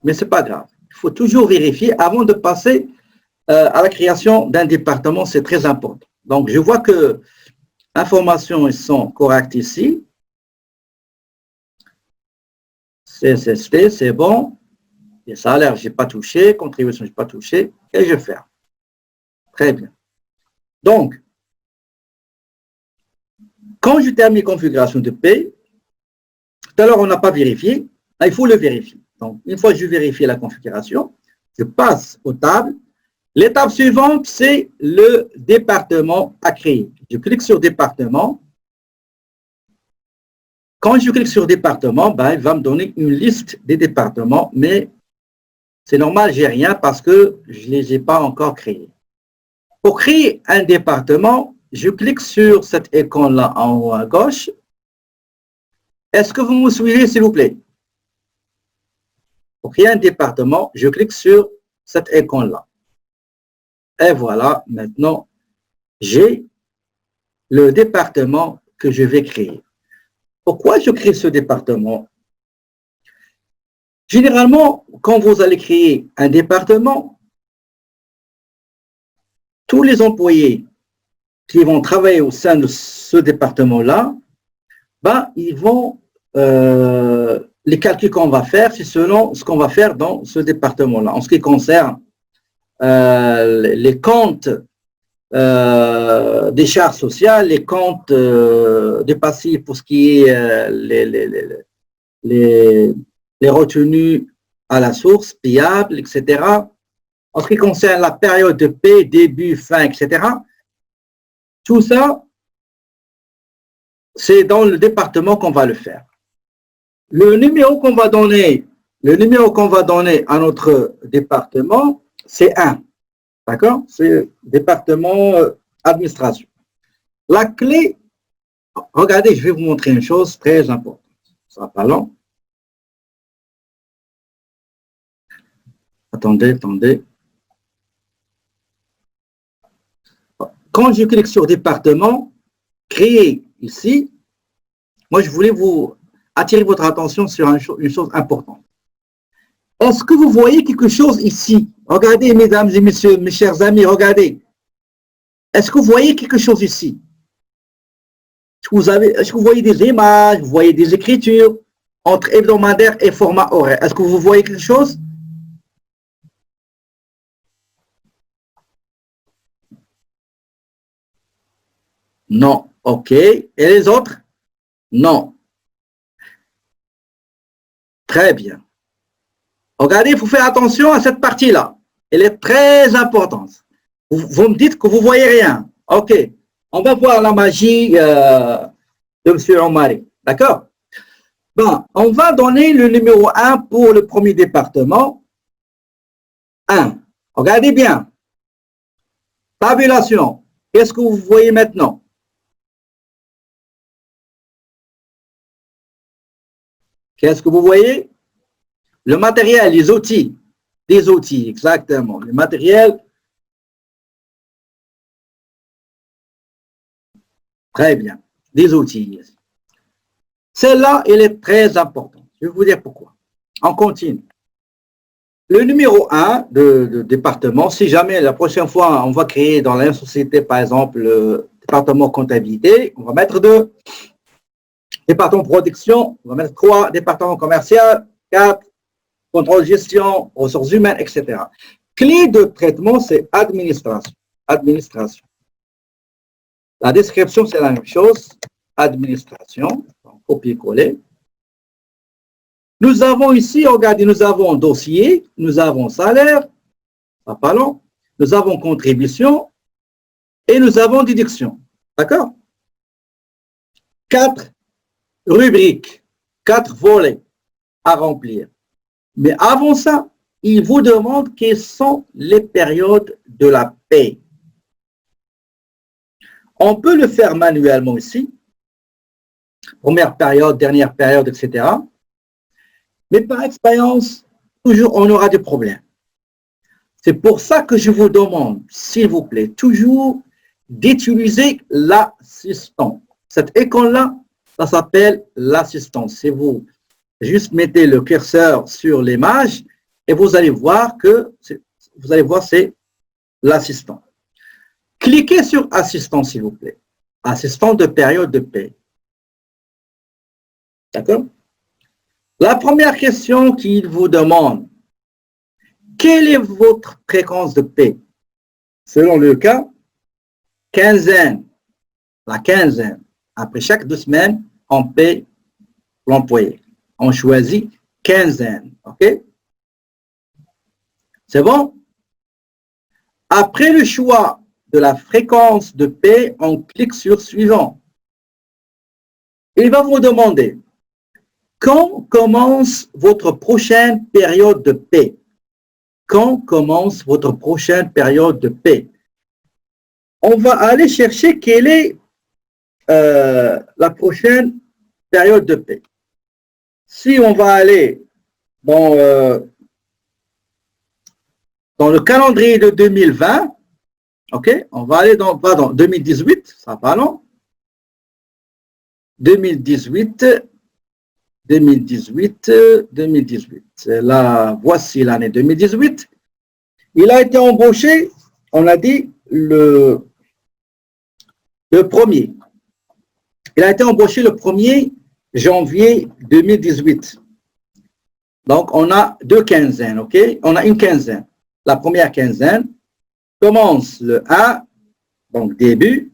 mais ce n'est pas grave. Il faut toujours vérifier avant de passer à la création d'un département, c'est très important. Donc, je vois que les informations sont correctes ici. CSST, c'est bon. Les salaires, je n'ai pas touché. Contribution, je n'ai pas touché. Et je ferme. Très bien. Donc, quand je termine configuration de paie, tout à l'heure, on n'a pas vérifié. Là, il faut le vérifier. Donc, une fois que je vérifie la configuration, je passe aux tables. L'étape suivante, c'est le département à créer. Je clique sur département. Quand je clique sur département, il va me donner une liste des départements, mais c'est normal, je n'ai rien parce que je ne les ai pas encore créés. Pour créer un département, je clique sur cette icône-là en haut à gauche. Est-ce que vous me suivez, s'il vous plaît? Pour créer un département, je clique sur cette icône-là. Et voilà, maintenant, j'ai le département que je vais créer. Pourquoi je crée ce département? Généralement, quand vous allez créer un département, tous les employés qui vont travailler au sein de ce département-là, ils vont, les calculs qu'on va faire, c'est selon ce qu'on va faire dans ce département-là. En ce qui concerne les comptes des charges sociales, les comptes des passifs pour ce qui est les retenues à la source, payables, etc. En ce qui concerne la période de paie, début, fin, etc. Tout ça, c'est dans le département qu'on va le faire. Le numéro qu'on va donner, à notre département, c'est 1. D'accord? C'est département administration. La clé, regardez, je vais vous montrer une chose très importante. Ça va pas long. Attendez. Quand je clique sur département, créer ici, moi je voulais vous attirer votre attention sur une chose importante. Est-ce que vous voyez quelque chose ici? Regardez, mesdames et messieurs, mes chers amis, regardez. Est-ce que vous voyez quelque chose ici? Est-ce que vous voyez des images, vous voyez des écritures entre hebdomadaire et format horaire? Est-ce que vous voyez quelque chose? Non. OK. Et les autres? Non. Très bien. Regardez, il faut faire attention à cette partie-là. Elle est très importante. Vous me dites que vous ne voyez rien. OK. On va voir la magie de M. Omari. D'accord? Bon, on va donner le numéro 1 pour le premier département. 1. Regardez bien. Tabulation. Qu'est-ce que vous voyez maintenant? Qu'est-ce que vous voyez? Le matériel, les outils. Des outils, exactement. Le matériel. Très bien. Des outils. Celle-là, elle est très importante. Je vais vous dire pourquoi. On continue. Le numéro 1 de département, si jamais la prochaine fois, on va créer dans la société, par exemple, le département comptabilité, on va mettre 2. Département production, on va mettre 3. Département commercial, 4. Contrôle gestion, ressources humaines, etc. Clé de traitement, c'est administration. Administration. La description, c'est la même chose. Administration, copier-coller. Nous avons ici, regardez, nous avons dossier, nous avons salaire, pas long, nous avons contribution et nous avons déduction. D'accord? 4 rubriques, 4 volets à remplir. Mais avant ça, il vous demande quelles sont les périodes de la paie. On peut le faire manuellement ici. Première période, dernière période, etc. Mais par expérience, toujours on aura des problèmes. C'est pour ça que je vous demande, s'il vous plaît, toujours d'utiliser l'assistant. Cette école-là, ça s'appelle l'assistant. Si vous juste mettez le curseur sur l'image et vous allez voir que c'est l'assistant. Cliquez sur assistant, s'il vous plaît. Assistant de période de paie. D'accord? La première question qu'il vous demande, quelle est votre fréquence de paie? Selon le cas, quinzaine, la quinzaine. Après chaque 2 semaines, on paie l'employé. On choisit quinzaine. OK? C'est bon? Après le choix de la fréquence de paie, on clique sur suivant. Il va vous demander quand commence votre prochaine période de paie? Quand commence votre prochaine période de paie? On va aller chercher quelle est la prochaine période de paie. Si on va aller dans le calendrier de 2020, ok, on va aller dans 2018, ça va non? 2018. Là, voici l'année 2018. Il a été embauché, on a dit, le premier. Il a été embauché le 1er janvier 2018. Donc, on a 2 quinzaines, ok? On a une quinzaine. La première quinzaine commence le 1, donc début,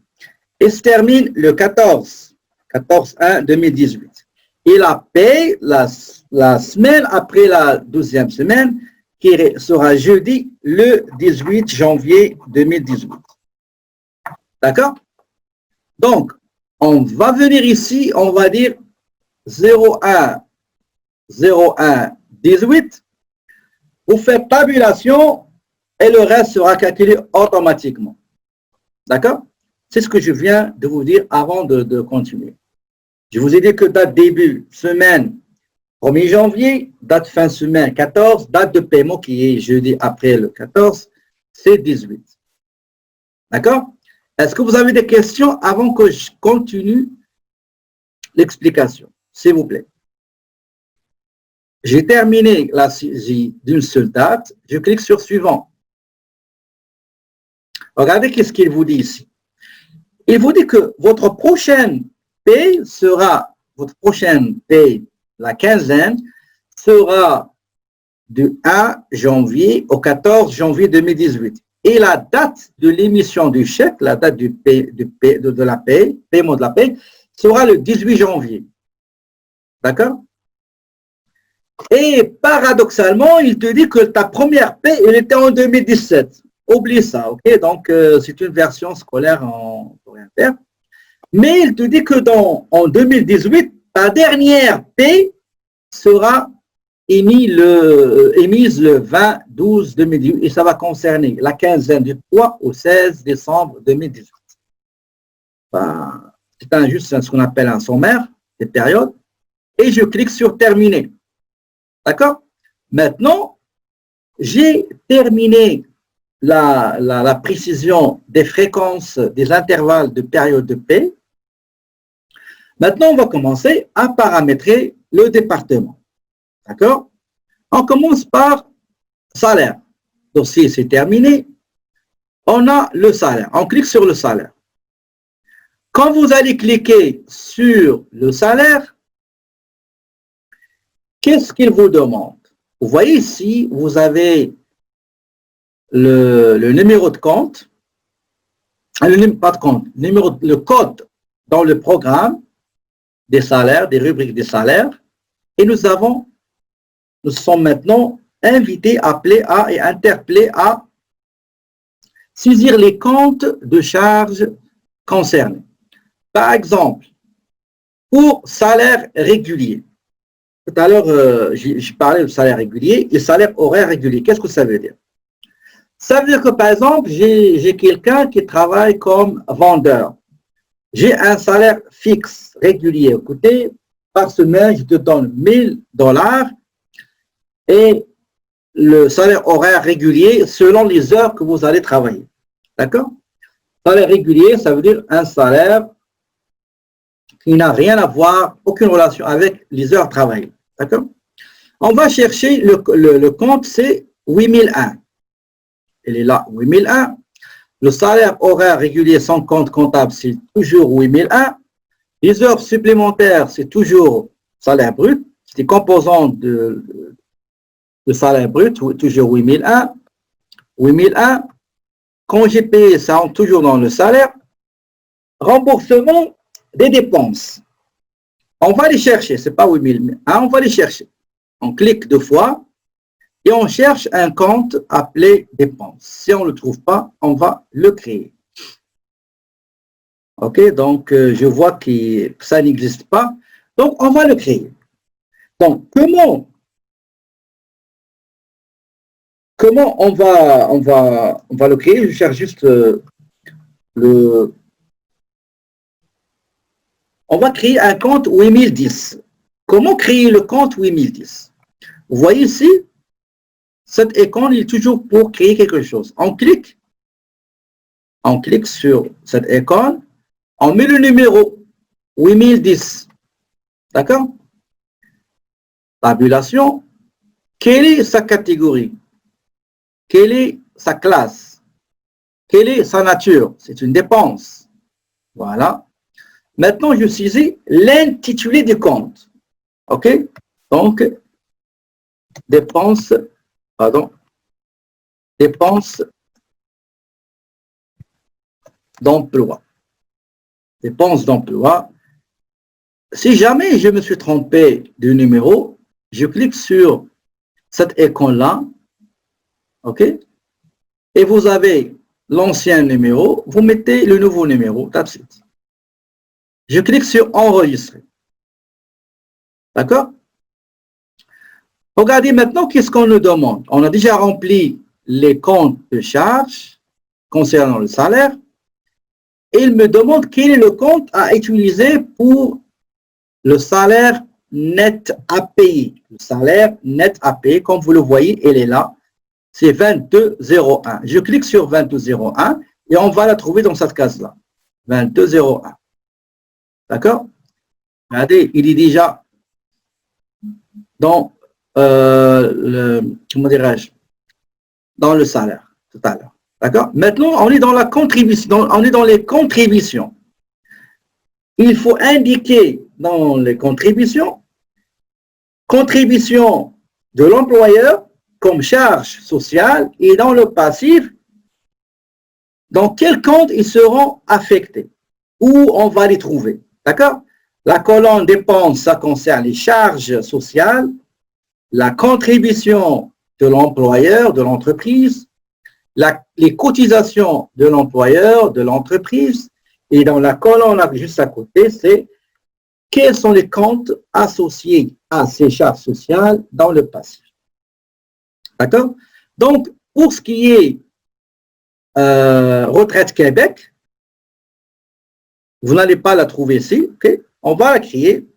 et se termine le 14, 14/1/2018. Et la paie, la semaine après la 12e semaine, qui sera jeudi le 18 janvier 2018. D'accord? Donc, on va venir ici, on va dire 01/01/18. Vous faites tabulation et le reste sera calculé automatiquement. D'accord? C'est ce que je viens de vous dire avant de continuer. Je vous ai dit que date début, semaine 1er janvier, date fin semaine 14, date de paiement qui est jeudi après le 14, c'est 18. D'accord? Est-ce que vous avez des questions avant que je continue l'explication? S'il vous plaît. J'ai terminé la saisie d'une seule date. Je clique sur suivant. Regardez qu'est-ce qu'il vous dit ici. Il vous dit que votre prochaine paye sera, la quinzaine, sera du 1 janvier au 14 janvier 2018. Et la date de l'émission du chèque, la date de la paye, paiement de la paye, sera le 18 janvier. D'accord? Et paradoxalement, il te dit que ta première paie, elle était en 2017. Oublie ça, ok? Donc, c'est une version scolaire en rien faire. Mais il te dit que en 2018, ta dernière paie sera émise le 20-12-2018 et ça va concerner la quinzaine du 3 au 16 décembre 2018. Enfin, c'est juste ce qu'on appelle un sommaire des périodes et je clique sur terminer. D'accord? Maintenant, j'ai terminé la précision des fréquences des intervalles de période de paie. Maintenant, on va commencer à paramétrer le département. D'accord? On commence par salaire. Dossier, c'est terminé. On a le salaire. On clique sur le salaire. Quand vous allez cliquer sur le salaire, qu'est-ce qu'il vous demande? Vous voyez ici, vous avez le numéro de compte, pas de compte, le code dans le programme des salaires, des rubriques des salaires, et nous sommes maintenant invités, appelés à et interpellés à saisir les comptes de charges concernés. Par exemple, pour salaire régulier, tout à l'heure, j'ai parlé de salaire régulier et salaire horaire régulier. Qu'est-ce que ça veut dire? Ça veut dire que, par exemple, j'ai quelqu'un qui travaille comme vendeur. J'ai un salaire fixe, régulier. Écoutez, par semaine, je te donne $1000 et le salaire horaire régulier selon les heures que vous allez travailler. D'accord? Salaire régulier, ça veut dire un salaire qui n'a rien à voir, aucune relation avec les heures travaillées. D'accord? On va chercher le compte, c'est 8001. Il est là, 8001. Le salaire horaire régulier sans compte comptable, c'est toujours 8001. Les heures supplémentaires, c'est toujours salaire brut. C'est des composants de salaire brut, toujours 8001. 8001. Congé payé, ça rentre toujours dans le salaire. Remboursement des dépenses. On va les chercher, ce n'est pas 8001, on va les chercher. On clique 2 fois et on cherche un compte appelé dépenses. Si on ne le trouve pas, on va le créer. Ok, donc je vois que ça n'existe pas. Donc on va le créer. Donc comment on va le créer? Je cherche juste on va créer un compte 8010. Comment créer le compte 8010? Vous voyez ici, cette icône est toujours pour créer quelque chose. On clique sur cette icône, on met le numéro 8010. D'accord? Tabulation. Quelle est sa catégorie? Quelle est sa classe? Quelle est sa nature? C'est une dépense. Voilà. Maintenant, je saisis l'intitulé du compte. OK? Donc, dépenses d'emploi. Dépenses d'emploi. Si jamais je me suis trompé de numéro, je clique sur cette icône-là. OK? Et vous avez l'ancien numéro, vous mettez le nouveau numéro. That's it. Je clique sur enregistrer. D'accord? Regardez maintenant qu'est-ce qu'on nous demande. On a déjà rempli les comptes de charges concernant le salaire. Et il me demande quel est le compte à utiliser pour le salaire net à payer. Le salaire net à payer, comme vous le voyez, il est là. C'est 2201. Je clique sur 2201 et on va la trouver dans cette case-là. 2201. D'accord? Regardez, il est déjà dans comment dirais-je, dans le salaire tout à l'heure. D'accord? Maintenant, on est dans la contribution, on est dans les contributions. Il faut indiquer dans les contributions, contribution de l'employeur comme charge sociale et dans le passif, dans quel compte ils seront affectés, où on va les trouver. D'accord? La colonne dépenses, ça concerne les charges sociales. la contribution de l'employeur, de l'entreprise, les cotisations de l'employeur, de l'entreprise, et dans la colonne juste à côté, c'est quels sont les comptes associés à ces charges sociales dans le passif. D'accord? Donc, pour ce qui est Retraite Québec, vous n'allez pas la trouver ici, ok? On va la créer.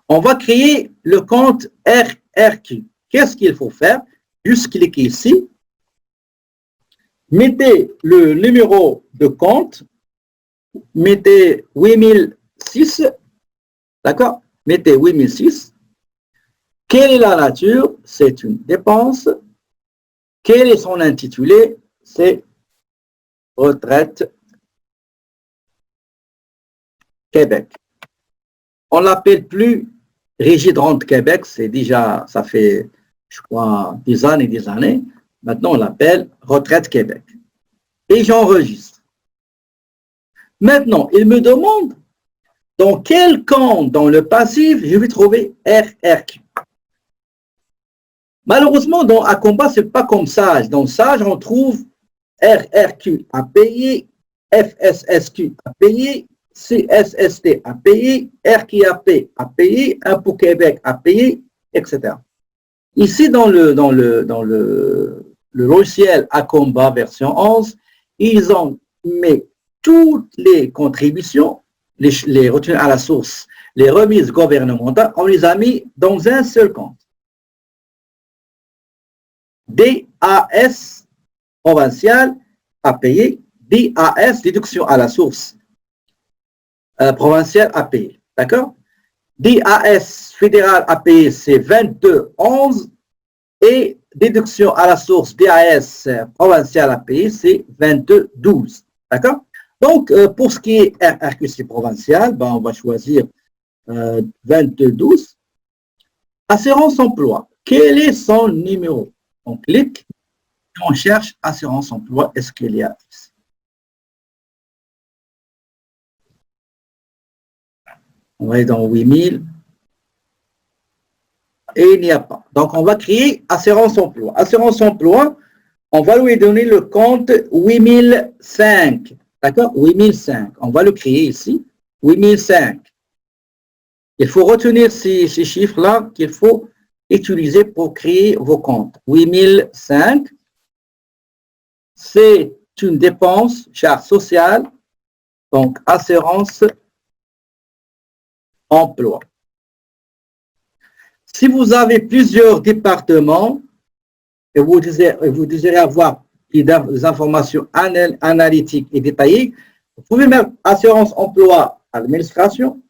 On va créer le compte RRQ. Qu'est-ce qu'il faut faire? Juste cliquer ici. Mettez le numéro de compte. Mettez 8006. D'accord? Mettez 8006. Quelle est la nature? C'est une dépense. Quel est son intitulé? C'est Retraite Québec. On ne l'appelle plus Régie de rente Québec, c'est déjà, ça fait, je crois, des années. Maintenant, on l'appelle Retraite Québec. Et j'enregistre. Maintenant, il me demande dans quel compte dans le passif je vais trouver RRQ. Malheureusement, dans Acomba, ce n'est pas comme Sage. Dans Sage, on trouve RRQ à payer, FSSQ à payer, CSST à payer, RQAP à payer, Impôt Québec à payer, etc. Ici, dans le logiciel Acomba version 11, ils ont mis toutes les contributions, les retenues à la source, les remises gouvernementales, on les a mis dans un seul compte. DAS provincial à payer, DAS déduction à la source provinciale à payer. D'accord? DAS fédéral à payer, c'est 2211 et déduction à la source DAS provinciale à payer, c'est 2212. D'accord? Donc, pour ce qui est RQC provincial, ben, on va choisir 2212. Assurance emploi. Quel est son numéro? On clique et on cherche assurance emploi. Est-ce qu'il y a ici? On va aller dans 8000 et il n'y a pas. Donc, on va créer assurance emploi. Assurance emploi, on va lui donner le compte 8005. D'accord? 8005. On va le créer ici. 8005. Il faut retenir ces chiffres-là qu'il faut utiliser pour créer vos comptes. 8005, c'est une dépense, charge sociale, donc assurance emploi. Si vous avez plusieurs départements et vous désirez avoir des informations analytiques et détaillées, vous pouvez mettre assurance emploi administration,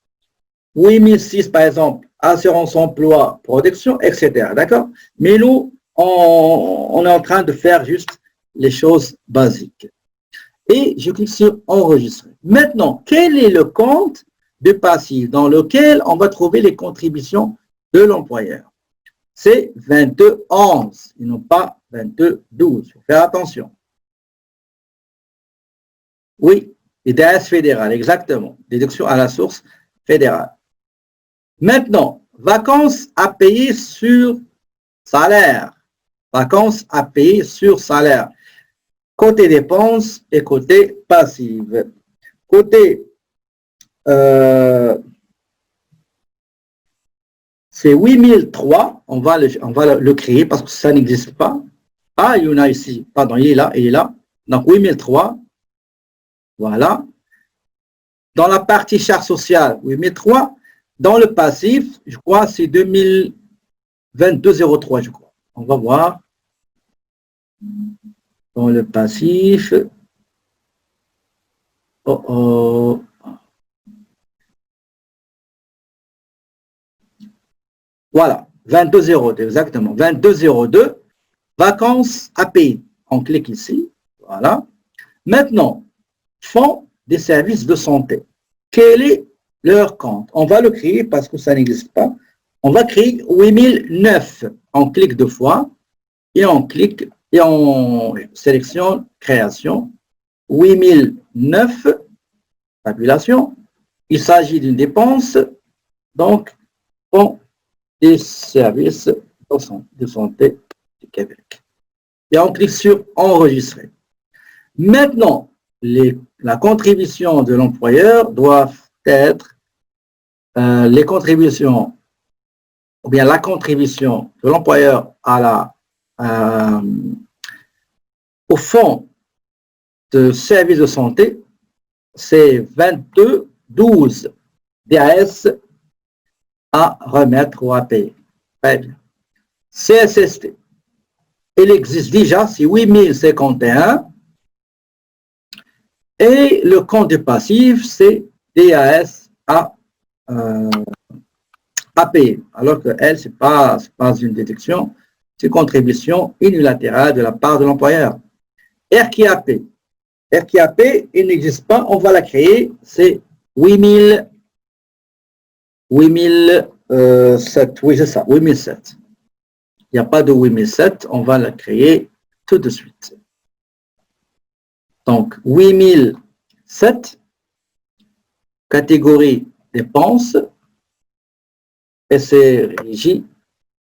8006 par exemple, assurance emploi protection, etc. D'accord? Mais nous, on est en train de faire juste les choses basiques. Et je clique sur enregistrer. Maintenant, quel est le compte de passif dans lequel on va trouver les contributions de l'employeur? C'est 2211 et non pas 2212. Il faut faire attention. Oui, les DAS fédéral, exactement. Déduction à la source fédérale. Maintenant, vacances à payer sur salaire. Vacances à payer sur salaire. Côté dépenses et côté passive. Côté, c'est 8003. On va le créer parce que ça n'existe pas. Ah, il y en a ici. Pardon, il est là. Donc, 8003. Voilà. Dans la partie charge sociale, 8003. Dans le passif, je crois c'est 2022-03, je crois. On va voir. Dans le passif. Voilà, 2202, exactement. 2202, vacances à payer. On clique ici. Voilà. Maintenant, fonds des services de santé. Quel est leur compte? On va le créer parce que ça n'existe pas. On va créer 8009. On clique deux fois et on clique et on sélectionne création. 8009, tabulation. Il s'agit d'une dépense, donc fonds des services de santé du Québec. Et on clique sur enregistrer. Maintenant, la contribution de l'employeur doit être les contributions, ou bien la contribution de l'employeur au fonds de services de santé, c'est 22,12 DAS à remettre ou à payer. Très bien. CSST, il existe déjà, c'est 8051. Et le compte de passif, c'est DAS à payer. Alors que elle, ce n'est pas une déduction, c'est une contribution unilatérale de la part de l'employeur. RQAP. RQAP, il n'existe pas, on va la créer, c'est 8007. Oui, c'est ça, 8007. Il n'y a pas de 8007, on va la créer tout de suite. Donc, 8007, catégorie dépenses, SRJ,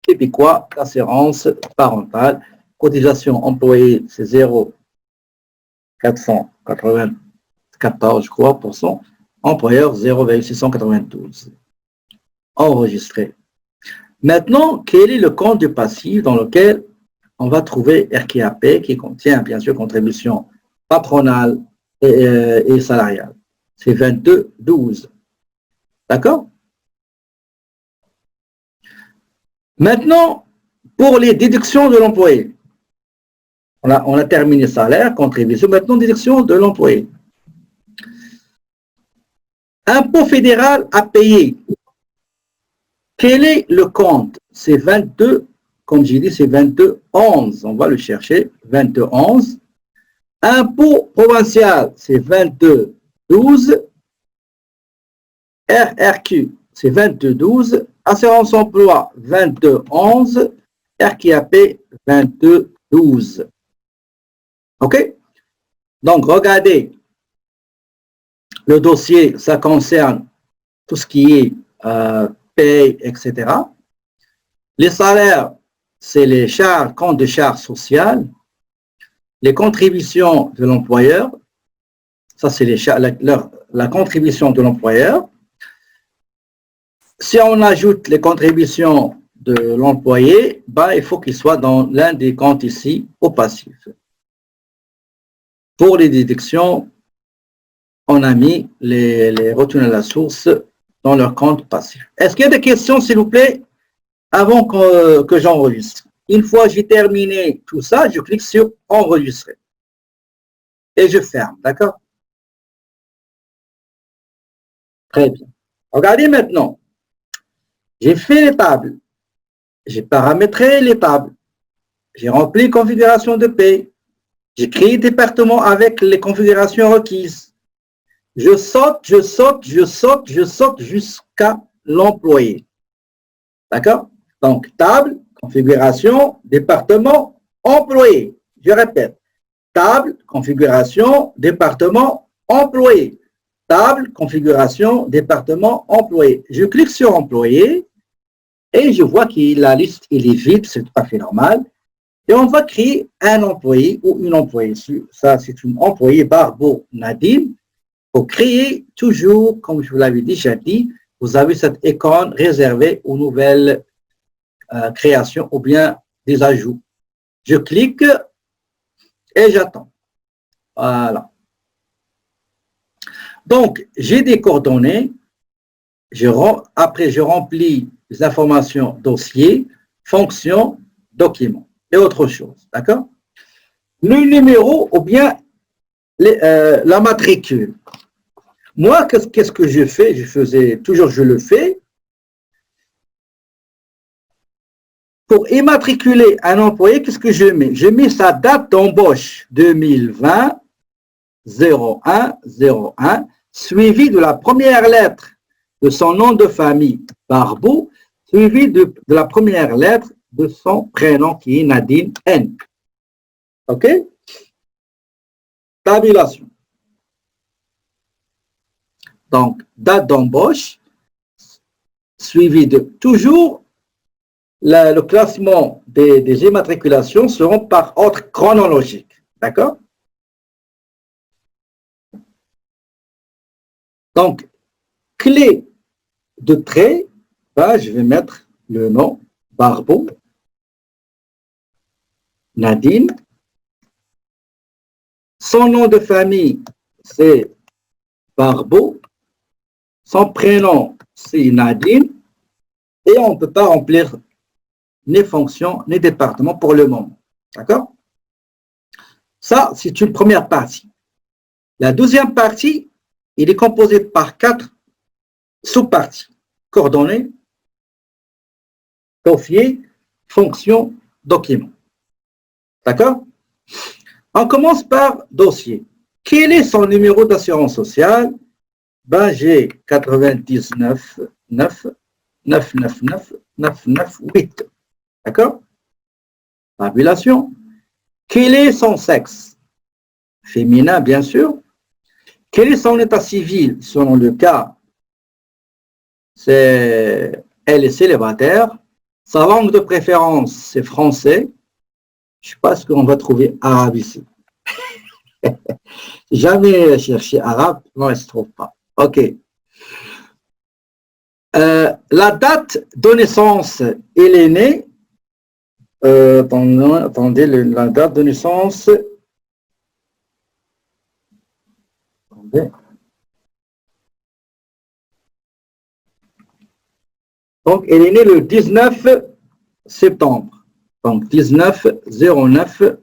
québécois, assurance parentale, cotisation employée, c'est 0,494, je crois, pour cent, employeur 0,692. Enregistré. Maintenant, quel est le compte du passif dans lequel on va trouver RQAP qui contient, bien sûr, contribution patronale et salariale. C'est 22,12. D'accord? Maintenant, pour les déductions de l'employé, on a terminé salaire, contribution, maintenant déduction de l'employé. Impôt fédéral à payer. Quel est le compte? C'est 22, comme j'ai dit, c'est 22,11. On va le chercher, 22,11. Impôt provincial, c'est 22,12. RRQ, c'est 22,12. Assurance emploi, 22,11. RQAP, 22,12. OK? Donc, regardez, le dossier, ça concerne tout ce qui est paye, etc. Les salaires, c'est les charges, comptes de charges sociales. Les contributions de l'employeur, ça c'est la contribution de l'employeur. Si on ajoute les contributions de l'employé, ben, il faut qu'il soit dans l'un des comptes ici au passif. Pour les déductions, on a mis les retenues à la source dans leur compte passif. Est-ce qu'il y a des questions, s'il vous plaît, avant que j'enregistre? Une fois que j'ai terminé tout ça, je clique sur enregistrer. Et je ferme, d'accord? Très bien. Regardez maintenant. J'ai fait les tables. J'ai paramétré les tables. J'ai rempli configuration de paie. J'ai créé département avec les configurations requises. Je saute jusqu'à l'employé. D'accord? Donc, table, configuration, département, employé. Je répète. Table, configuration, département, employé. Table, configuration, département, employé. Je clique sur employé et je vois que la liste est vide, c'est tout à fait normal. Et on va créer un employé ou une employée. Ça, c'est une employée Barbeau Nadine. Pour créer, toujours, comme je vous l'avais déjà dit, vous avez cette icône réservée aux nouvelles créations ou bien des ajouts. Je clique et j'attends. Voilà. Donc, j'ai des coordonnées. Après, je remplis les informations dossier, fonction, document et autre chose. D'accord? Le numéro ou bien la matricule. Moi, qu'est-ce que je fais? Je le fais. Pour immatriculer un employé, qu'est-ce que je mets? Je mets sa date d'embauche 2020 01 suivi de la première lettre de son nom de famille, Barbeau, suivi de la première lettre de son prénom qui est Nadine N. OK? Tabulation. Donc, date d'embauche, suivi de toujours le classement des immatriculations seront par ordre chronologique. D'accord? Donc, clé de trait, ben, je vais mettre le nom Barbeau, Nadine. Son nom de famille, c'est Barbeau. Son prénom, c'est Nadine. Et on ne peut pas remplir ni fonction, ni département pour le moment. D'accord? Ça, c'est une première partie. La deuxième partie, il est composé par 4 sous-parties. Coordonnées, dossier, fonction, document. D'accord? On commence par dossier. Quel est son numéro d'assurance sociale? Ben, j'ai 99 9 999 998. D'accord? Tabulation. Quel est son sexe? Féminin, bien sûr. Quel est son état civil? Selon le cas, elle est célibataire. Sa langue de préférence, c'est français. Je ne sais pas ce qu'on va trouver arabe ici. Jamais cherché arabe, non, elle ne se trouve pas. OK. La date de naissance, elle est née. Attendez, la date de naissance. Attendez. Donc, elle est née le 19 septembre. Donc, 19-09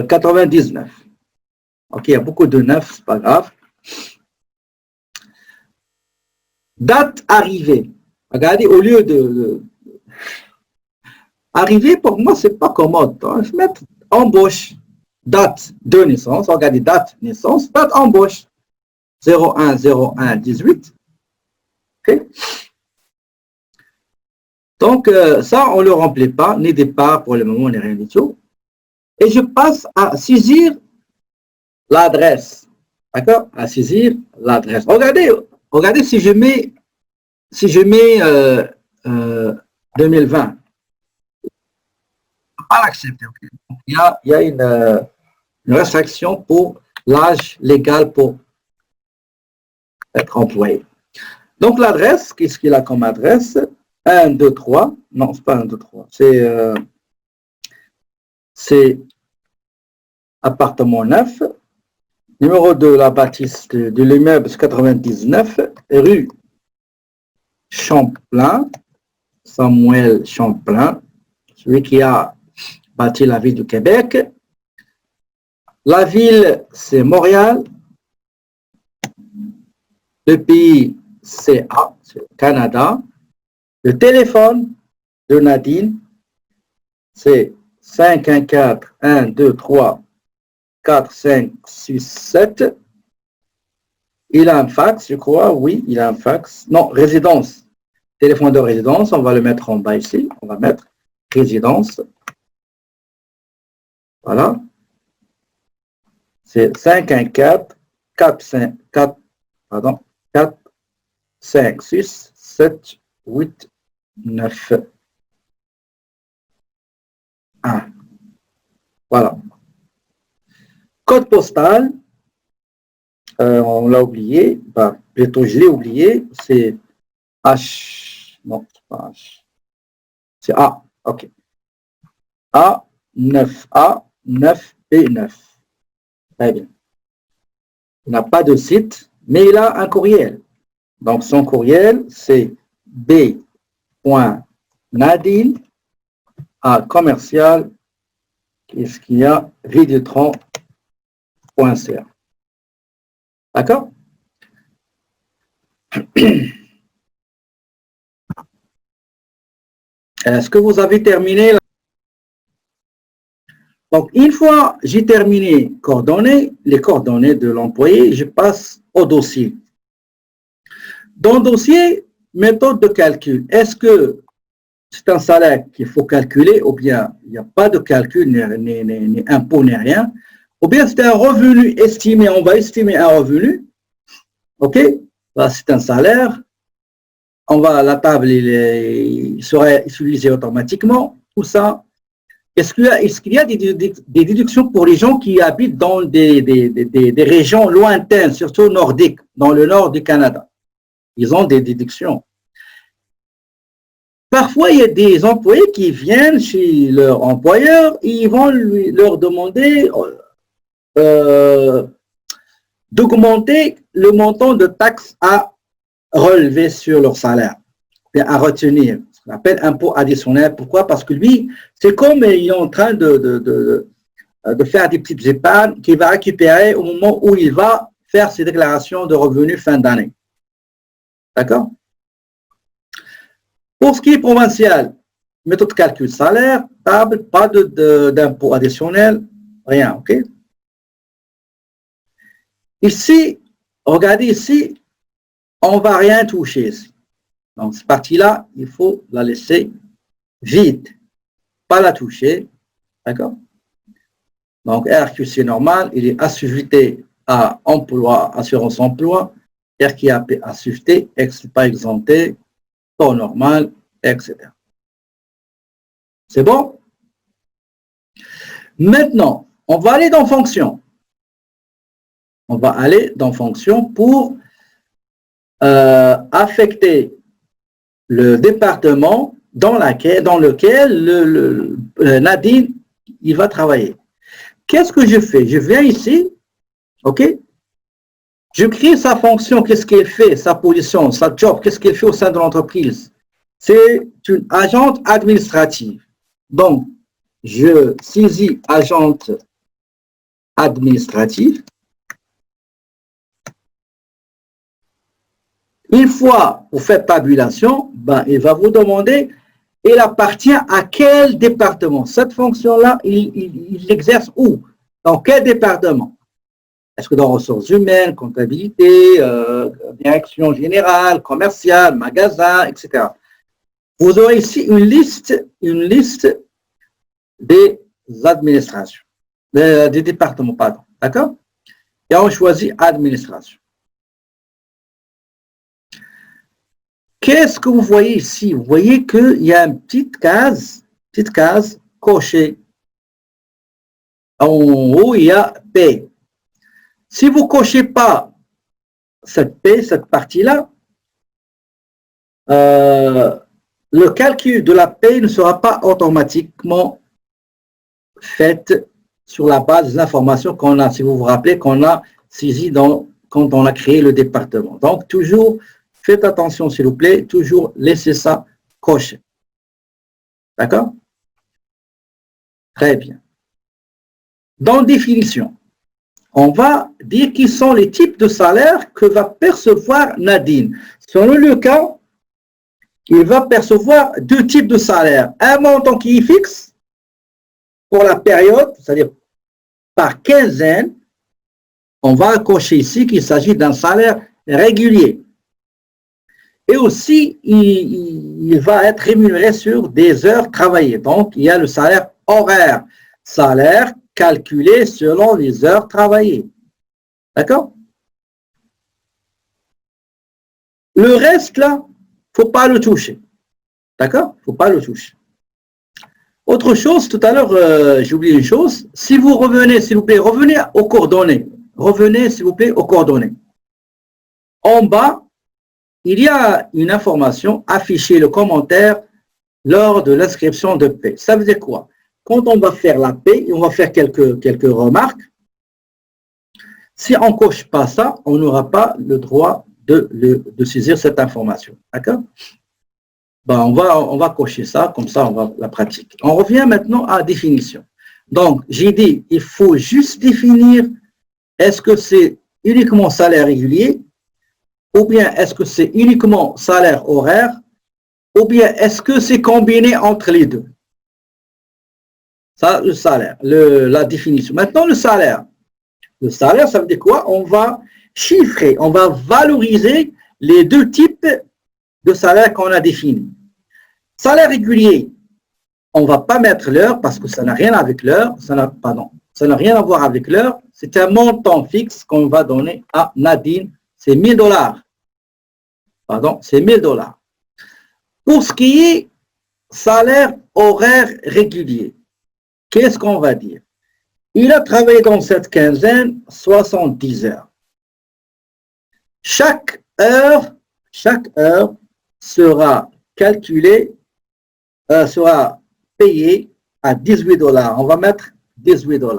99. OK, il y a beaucoup de 9, c'est pas grave. Date arrivée. Regardez, au lieu de arrivée, pour moi, c'est pas commode. Hein. Je vais mettre embauche. Date de naissance. Regardez, date naissance, date embauche. 01-01-18. OK. Donc, ça, on ne le remplit pas, ni départ pour le moment, ni rien du tout. Et je passe à saisir l'adresse. D'accord? À saisir l'adresse. Regardez si je mets 2020. Je ne peux pas l'accepter. Okay? Il y a une restriction pour l'âge légal pour être employé. Donc, l'adresse, qu'est-ce qu'il a comme adresse? 1, 2, 3. Non, ce n'est pas 1, 2, 3. C'est appartement 9. Numéro de la bâtisse de l'immeuble 99, rue Champlain, Samuel Champlain, celui qui a bâti la ville du Québec. La ville, c'est Montréal. Le pays, c'est le Canada. Le téléphone de Nadine, c'est 514-123-4567. Il a un fax, je crois. Oui, il a un fax. Non, résidence. Téléphone de résidence, on va le mettre en bas ici. On va mettre résidence. Voilà. C'est 514-456-789. Voilà. Code postal, on l'a oublié, plutôt je l'ai oublié, c'est H, non, c'est pas H, c'est A, ok. A, 9A, 9B9. Très bien. Il n'a pas de site, mais il a un courriel. Donc, son courriel, c'est b.nadine à commercial, qu'est-ce qu'il y a, vidéotron.ca. D'accord? Est-ce que vous avez terminé? Donc, une fois j'ai terminé les coordonnées de l'employé, je passe au dossier. Dans le dossier, méthode de calcul. Est-ce que c'est un salaire qu'il faut calculer ou bien il n'y a pas de calcul, ni impôt, ni rien, ou bien c'est un revenu estimé, on va estimer un revenu, ok? Là, c'est un salaire, la table il sera utilisée automatiquement, tout ça. Est-ce qu'il y a des déductions pour les gens qui habitent dans des régions lointaines, surtout nordiques, dans le nord du Canada? Ils ont des déductions. Parfois, il y a des employés qui viennent chez leur employeur et ils vont leur demander d'augmenter le montant de taxes à relever sur leur salaire, à retenir, ce qu'on appelle impôt additionnel. Pourquoi? Parce que lui, c'est comme il est en train de faire des petites épargnes qu'il va récupérer au moment où il va faire ses déclarations de revenus fin d'année. D'accord? Pour ce qui est provincial, méthode de calcul salaire, table, pas d'impôt additionnel, rien, ok? Ici, regardez ici, on ne va rien toucher ici. Donc, cette partie-là, il faut la laisser vide, pas la toucher, d'accord? Donc, RQC normal, il est assujetti à emploi, assurance emploi, RQAP assujetti, pas exempté, taux normal, etc. C'est bon? Maintenant, on va aller dans fonction. On va aller dans fonction pour affecter le département dans lequel Nadine il va travailler. Qu'est-ce que je fais? Je viens ici, ok? Je crée sa fonction, qu'est-ce qu'elle fait, sa position, sa job, qu'est-ce qu'elle fait au sein de l'entreprise. C'est une agente administrative. Donc, je saisis agente administrative. Une fois vous faites tabulation, ben, il va vous demander, elle appartient à quel département? Cette fonction-là, il l'exerce où? Dans quel département? Est-ce que dans ressources humaines, comptabilité, direction générale, commerciale, magasin, etc. Vous aurez ici une liste des administrations, des départements, pardon. D'accord? Et on choisit administration. Qu'est-ce que vous voyez ici? Vous voyez qu'il y a une petite case cochée. En haut, il y a paie. Si vous ne cochez pas cette paie, cette partie-là, le calcul de la paie ne sera pas automatiquement fait sur la base des informations qu'on a, si vous vous rappelez, qu'on a saisies quand on a créé le département. Donc, toujours, faites attention, s'il vous plaît, toujours laissez ça coché. D'accord? Très bien. Dans définition, on va dire quels sont les types de salaires que va percevoir Nadine. Selon le cas, il va percevoir deux types de salaires. Un montant qui est fixe pour la période, c'est-à-dire par quinzaine. On va cocher ici qu'il s'agit d'un salaire régulier. Et aussi, il va être rémunéré sur des heures travaillées. Donc, il y a le salaire horaire. Salaire calculé selon les heures travaillées. D'accord? Le reste, là, il ne faut pas le toucher. D'accord? Il ne faut pas le toucher. Autre chose, tout à l'heure, j'ai oublié une chose. Si vous revenez, s'il vous plaît, revenez aux coordonnées. Revenez, s'il vous plaît, aux coordonnées. En bas, il y a une information, afficher le commentaire lors de l'inscription de paie. Ça veut dire quoi? Quand on va faire la paie, on va faire quelques remarques. Si on ne coche pas ça, on n'aura pas le droit de saisir cette information. D'accord? Ben, on va cocher ça, comme ça on va la pratiquer. On revient maintenant à la définition. Donc, j'ai dit, il faut juste définir, est-ce que c'est uniquement salaire régulier, ou bien est-ce que c'est uniquement salaire horaire, ou bien est-ce que c'est combiné entre les deux? Ça, le salaire, la définition. Maintenant, le salaire. Le salaire, ça veut dire quoi? On va chiffrer, on va valoriser les deux types de salaire qu'on a définis. Salaire régulier, on ne va pas mettre l'heure parce que ça n'a rien avec l'heure, ça n'a rien à voir avec l'heure. C'est un montant fixe qu'on va donner à Nadine, c'est $1000. Pardon, c'est $1000. Pour ce qui est salaire horaire régulier, qu'est-ce qu'on va dire? Il a travaillé dans cette quinzaine 70 heures. Chaque heure sera calculée, sera payée à 18 $. On va mettre 18 $.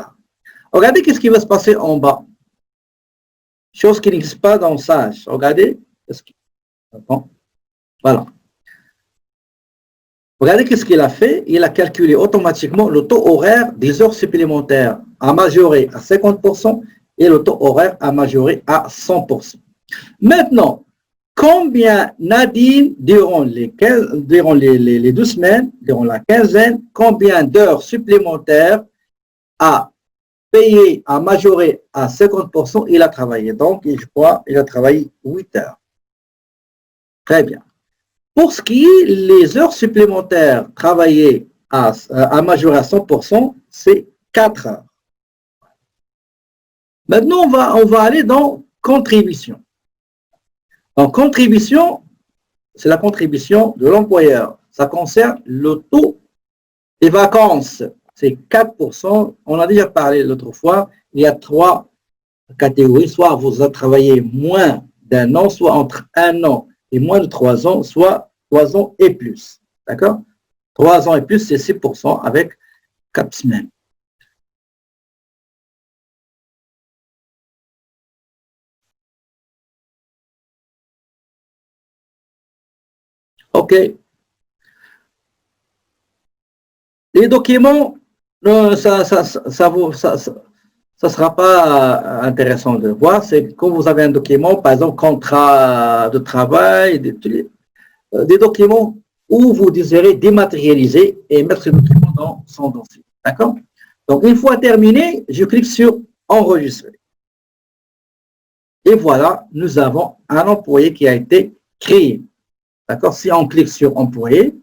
Regardez qu'est-ce qui va se passer en bas. Chose qui n'existe pas dans Sage. Regardez. Bon, voilà. Regardez qu'est-ce qu'il a fait. Il a calculé automatiquement le taux horaire des heures supplémentaires à majorer à 50% et le taux horaire à majorer à 100%. Maintenant, combien Nadine, durant les 2 semaines, durant la quinzaine, combien d'heures supplémentaires a payé, à majorer à 50%, il a travaillé. Donc, je crois, il a travaillé 8 heures. Très bien. Pour ce qui est les heures supplémentaires travaillées à majorer à 100%, c'est 4 heures. Maintenant, on va aller dans contribution. En contribution, c'est la contribution de l'employeur. Ça concerne le taux des vacances. C'est 4%. On a déjà parlé l'autre fois. Il y a 3 catégories. Soit vous avez travaillé moins d'1 an, soit entre 1 an et moins de 3 ans, soit 3 ans et plus. D'accord? 3 ans et plus, c'est 6% avec 4 semaines. OK. Les documents, ça sera pas intéressant de voir. C'est quand vous avez un document, par exemple, contrat de travail, des documents où vous désirez dématérialiser et mettre ce document dans son dossier. D'accord? Donc, une fois terminé, je clique sur enregistrer. Et voilà, nous avons un employé qui a été créé. D'accord? Si on clique sur employé,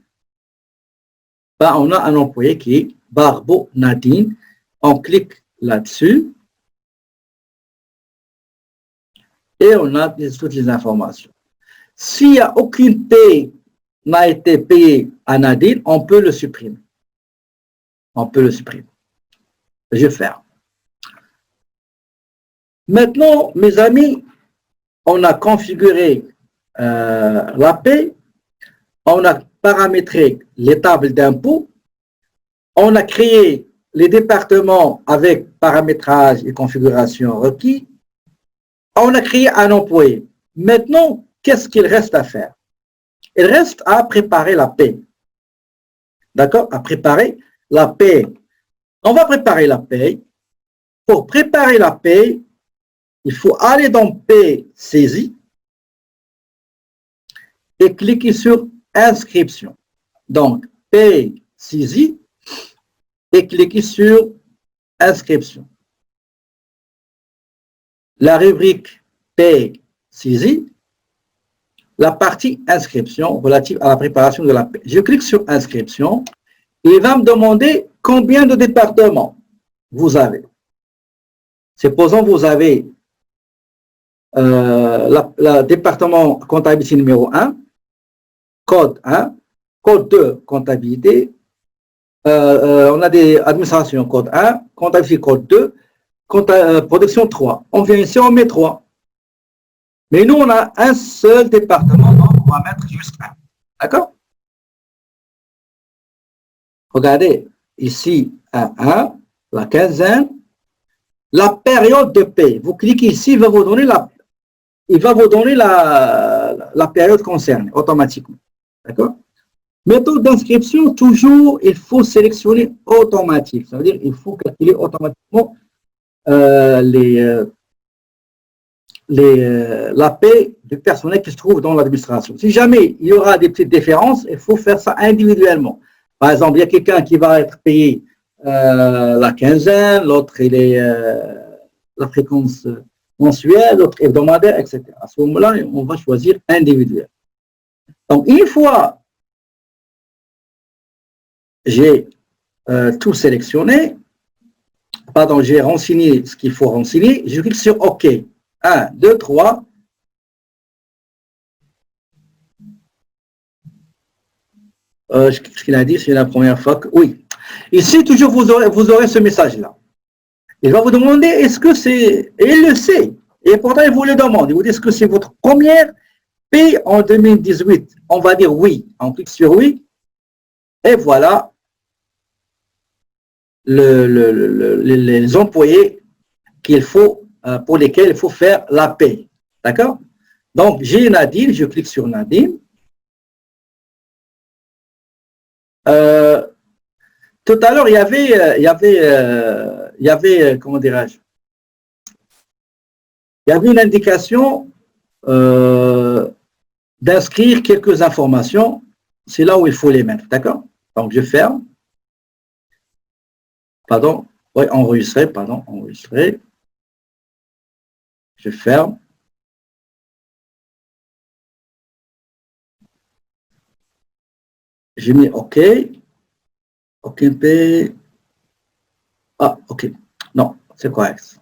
ben, on a un employé qui est Barbeau Nadine. On clique là-dessus et on a toutes les informations. S'il n'y a aucune paie n'a été payée à Nadine, on peut le supprimer. On peut le supprimer. Je ferme. Maintenant, mes amis, on a configuré la paie, on a paramétré les tables d'impôts, on a créé les départements avec paramétrage et configuration requis, on a créé un employé. Maintenant, qu'est-ce qu'il reste à faire? Il reste à préparer la paie. D'accord? À préparer la paie. On va préparer la paie. Pour préparer la paie, il faut aller dans paie saisie et cliquer sur inscription. Donc, paie saisie et cliquer sur inscription. La rubrique paie saisie, la partie inscription relative à la préparation de la paie. Je clique sur inscription et il va me demander combien de départements vous avez. Supposons que vous avez le département comptabilité numéro 1, code 1, code 2, comptabilité. On a des administrations code 1, comptabilité code 2, production 3. On vient ici, on met 3. Mais nous, on a un seul département, donc on va mettre juste 1. D'accord? Regardez, ici, 1, la quinzaine, la période de paie. Vous cliquez ici, il va vous donner la période concernée automatiquement. D'accord? Méthode d'inscription, toujours, il faut sélectionner automatique. Ça veut dire qu'il faut calculer automatiquement la paie du personnel qui se trouve dans l'administration. Si jamais il y aura des petites différences, il faut faire ça individuellement. Par exemple, il y a quelqu'un qui va être payé la quinzaine, l'autre, il est la fréquence mensuelle, l'autre hebdomadaire, etc. À ce moment-là, on va choisir individuel. Donc, une fois j'ai tout sélectionné, pardon, j'ai renseigné ce qu'il faut renseigner, je clique sur OK. 1, 2, 3. Ce qu'il a dit, c'est la première fois que... Oui. Ici, toujours, vous aurez ce message-là. Il va vous demander, est-ce que c'est... Et il le sait. Et pourtant, il vous le demande. Il vous dit, est-ce que c'est votre première paye en 2018? On va dire oui. On clique sur oui. Et voilà les employés qu'il faut, pour lesquels il faut faire la paye. D'accord? Donc, j'ai Nadine, je clique sur Nadine. Tout à l'heure, il y avait, comment dirais-je, il y avait une indication d'inscrire quelques informations. C'est là où il faut les mettre, d'accord? Donc, je ferme. Pardon, oui, enregistrer, pardon, enregistrer. Je ferme. J'ai mis OK. OK, ah, OK. Non, c'est correct.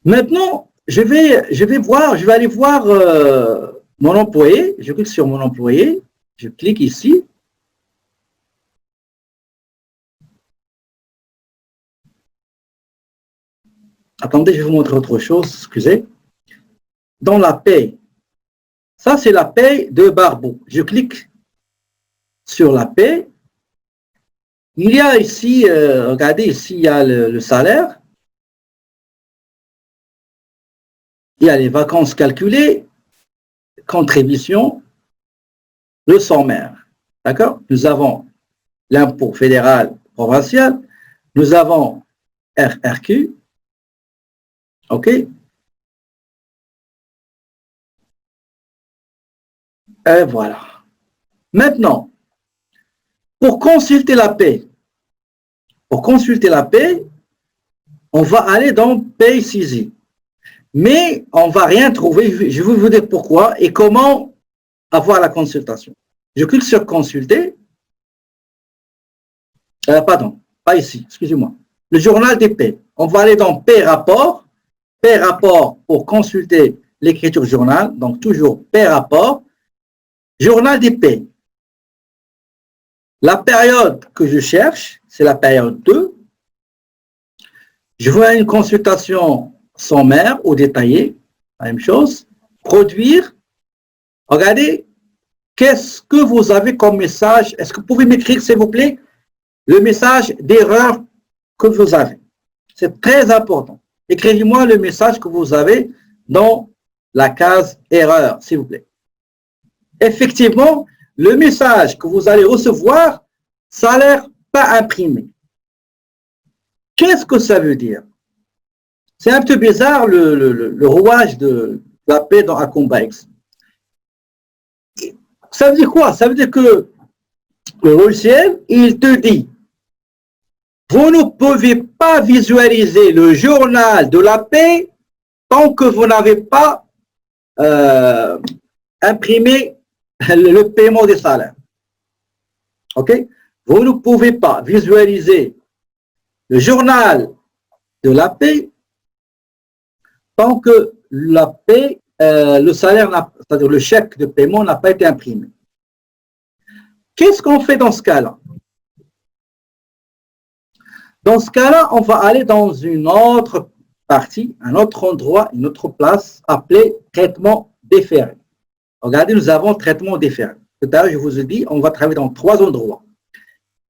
Maintenant, je vais aller voir mon employé. Je clique sur mon employé. Je clique ici. Attendez, je vais vous montrer autre chose, excusez. Dans la paye, ça c'est la paye de Barbeau. Je clique sur la paye. Il y a ici, regardez ici, il y a le salaire. Il y a les vacances calculées, contribution, le sommaire. D'accord? Nous avons l'impôt fédéral provincial, nous avons RRQ, OK? Et voilà. Maintenant, pour consulter la paie, on va aller dans Paye saisie. Mais on ne va rien trouver. Je vais vous dire pourquoi et comment avoir la consultation. Je clique sur consulter. Pardon, pas ici, excusez-moi. Le journal des paies. On va aller dans Paie rapport. Paie rapport pour consulter l'écriture journal. Donc toujours Paie rapport. Journal des paies. La période que je cherche, c'est la période 2. Je veux une consultation sommaire ou détaillée. La même chose. Produire. Regardez, qu'est-ce que vous avez comme message? Est-ce que vous pouvez m'écrire, s'il vous plaît, le message d'erreur que vous avez? C'est très important. Écrivez-moi le message que vous avez dans la case erreur, s'il vous plaît. Effectivement, le message que vous allez recevoir, ça a l'air pas imprimé. Qu'est-ce que ça veut dire? C'est un peu bizarre le rouage de la paix dans Acombax. Ça veut dire quoi? Ça veut dire que le logiciel, il te dit, vous ne pouvez pas visualiser le journal de la paix tant que vous n'avez pas imprimé le paiement des salaires. OK? Vous ne pouvez pas visualiser le journal de la paix tant que la paix, le salaire, c'est-à-dire le chèque de paiement n'a pas été imprimé. Qu'est-ce qu'on fait dans ce cas-là? Dans ce cas-là, on va aller dans une autre partie, un autre endroit, une autre place appelée traitement déféré. Regardez, nous avons traitement déféré. Tout à l'heure, je vous ai dit, on va travailler dans 3 endroits.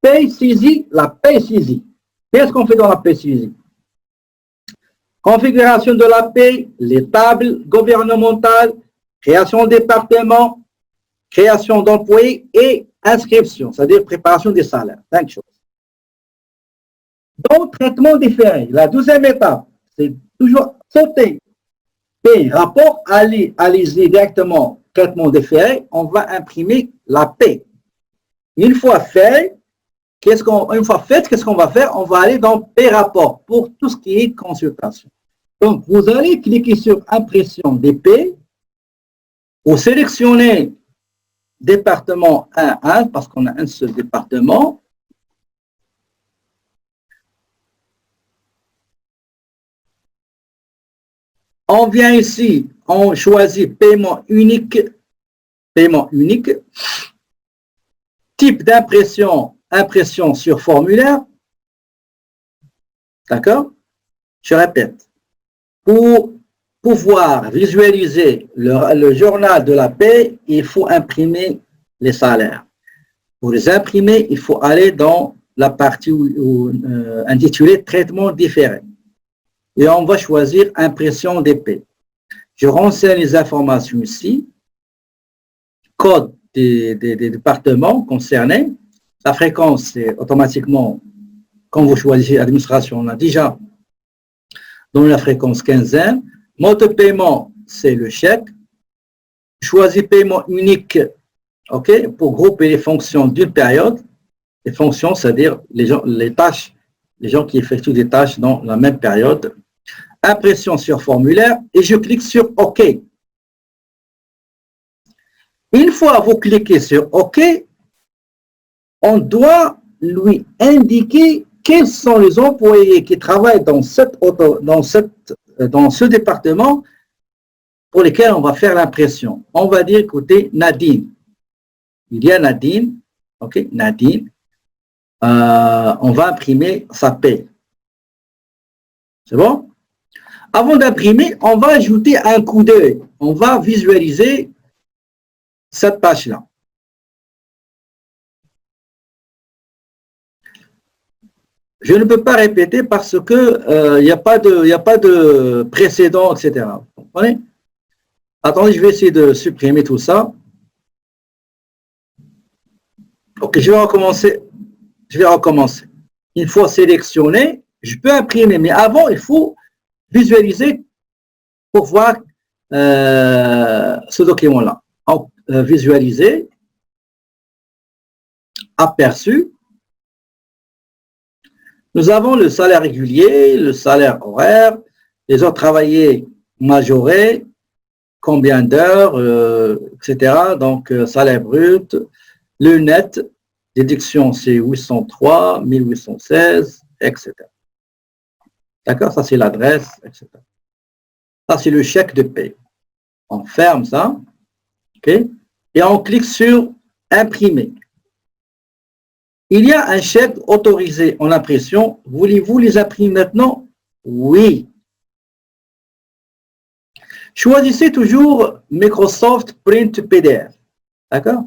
Paye saisie, la paye saisie. Qu'est-ce qu'on fait dans la paye saisie? Configuration de la paye, les tables gouvernementales, création de département, création d'employés et inscription, c'est-à-dire préparation des salaires. 5 choses. Dans le traitement différé, la 12e étape, c'est toujours sauter paye, rapport, allez-y directement, traitement différé, on va imprimer la paie. Une fois fait, qu'est-ce qu'on va faire? On va aller dans paie rapport pour tout ce qui est consultation. Donc, vous allez cliquer sur impression des paies, vous sélectionnez département 1 parce qu'on a un seul département. On vient ici, on choisit paiement unique. Paiement unique. Type d'impression, impression sur formulaire. D'accord? Je répète. Pour pouvoir visualiser le journal de la paie, il faut imprimer les salaires. Pour les imprimer, il faut aller dans la partie intitulée traitement différé. Et on va choisir impression des paies. Je renseigne les informations ici, code des départements concernés. La fréquence, c'est automatiquement, quand vous choisissez administration, on a déjà donné la fréquence quinzaine. Mode de paiement, c'est le chèque. Choisis paiement unique, ok, pour grouper les fonctions d'une période. Les fonctions, c'est-à-dire les tâches, les gens qui effectuent des tâches dans la même période. Impression sur formulaire et je clique sur OK. Une fois vous cliquez sur OK, on doit lui indiquer quels sont les employés qui travaillent dans ce département pour lesquels on va faire l'impression. On va dire, écoutez, Nadine. Il y a Nadine, OK, Nadine. On va imprimer sa paie. C'est bon? Avant d'imprimer, on va ajouter un coup d'œil. On va visualiser cette page-là. Je ne peux pas répéter parce que il n'y a pas de précédent, etc. Vous comprenez? Attendez, je vais essayer de supprimer tout ça. Ok, je vais recommencer. Une fois sélectionné, je peux imprimer, mais avant, il faut visualiser pour voir ce document-là. Visualiser, aperçu. Nous avons le salaire régulier, le salaire horaire, les heures travaillées majorées, combien d'heures, etc. Donc, salaire brut, le net, déduction c'est 803, 1816, etc. D'accord? Ça, c'est l'adresse, etc. Ça, c'est le chèque de paie. On ferme ça, ok? Et on clique sur imprimer. Il y a un chèque autorisé en impression. Voulez-vous les imprimer maintenant? Oui. Choisissez toujours Microsoft Print PDF. D'accord?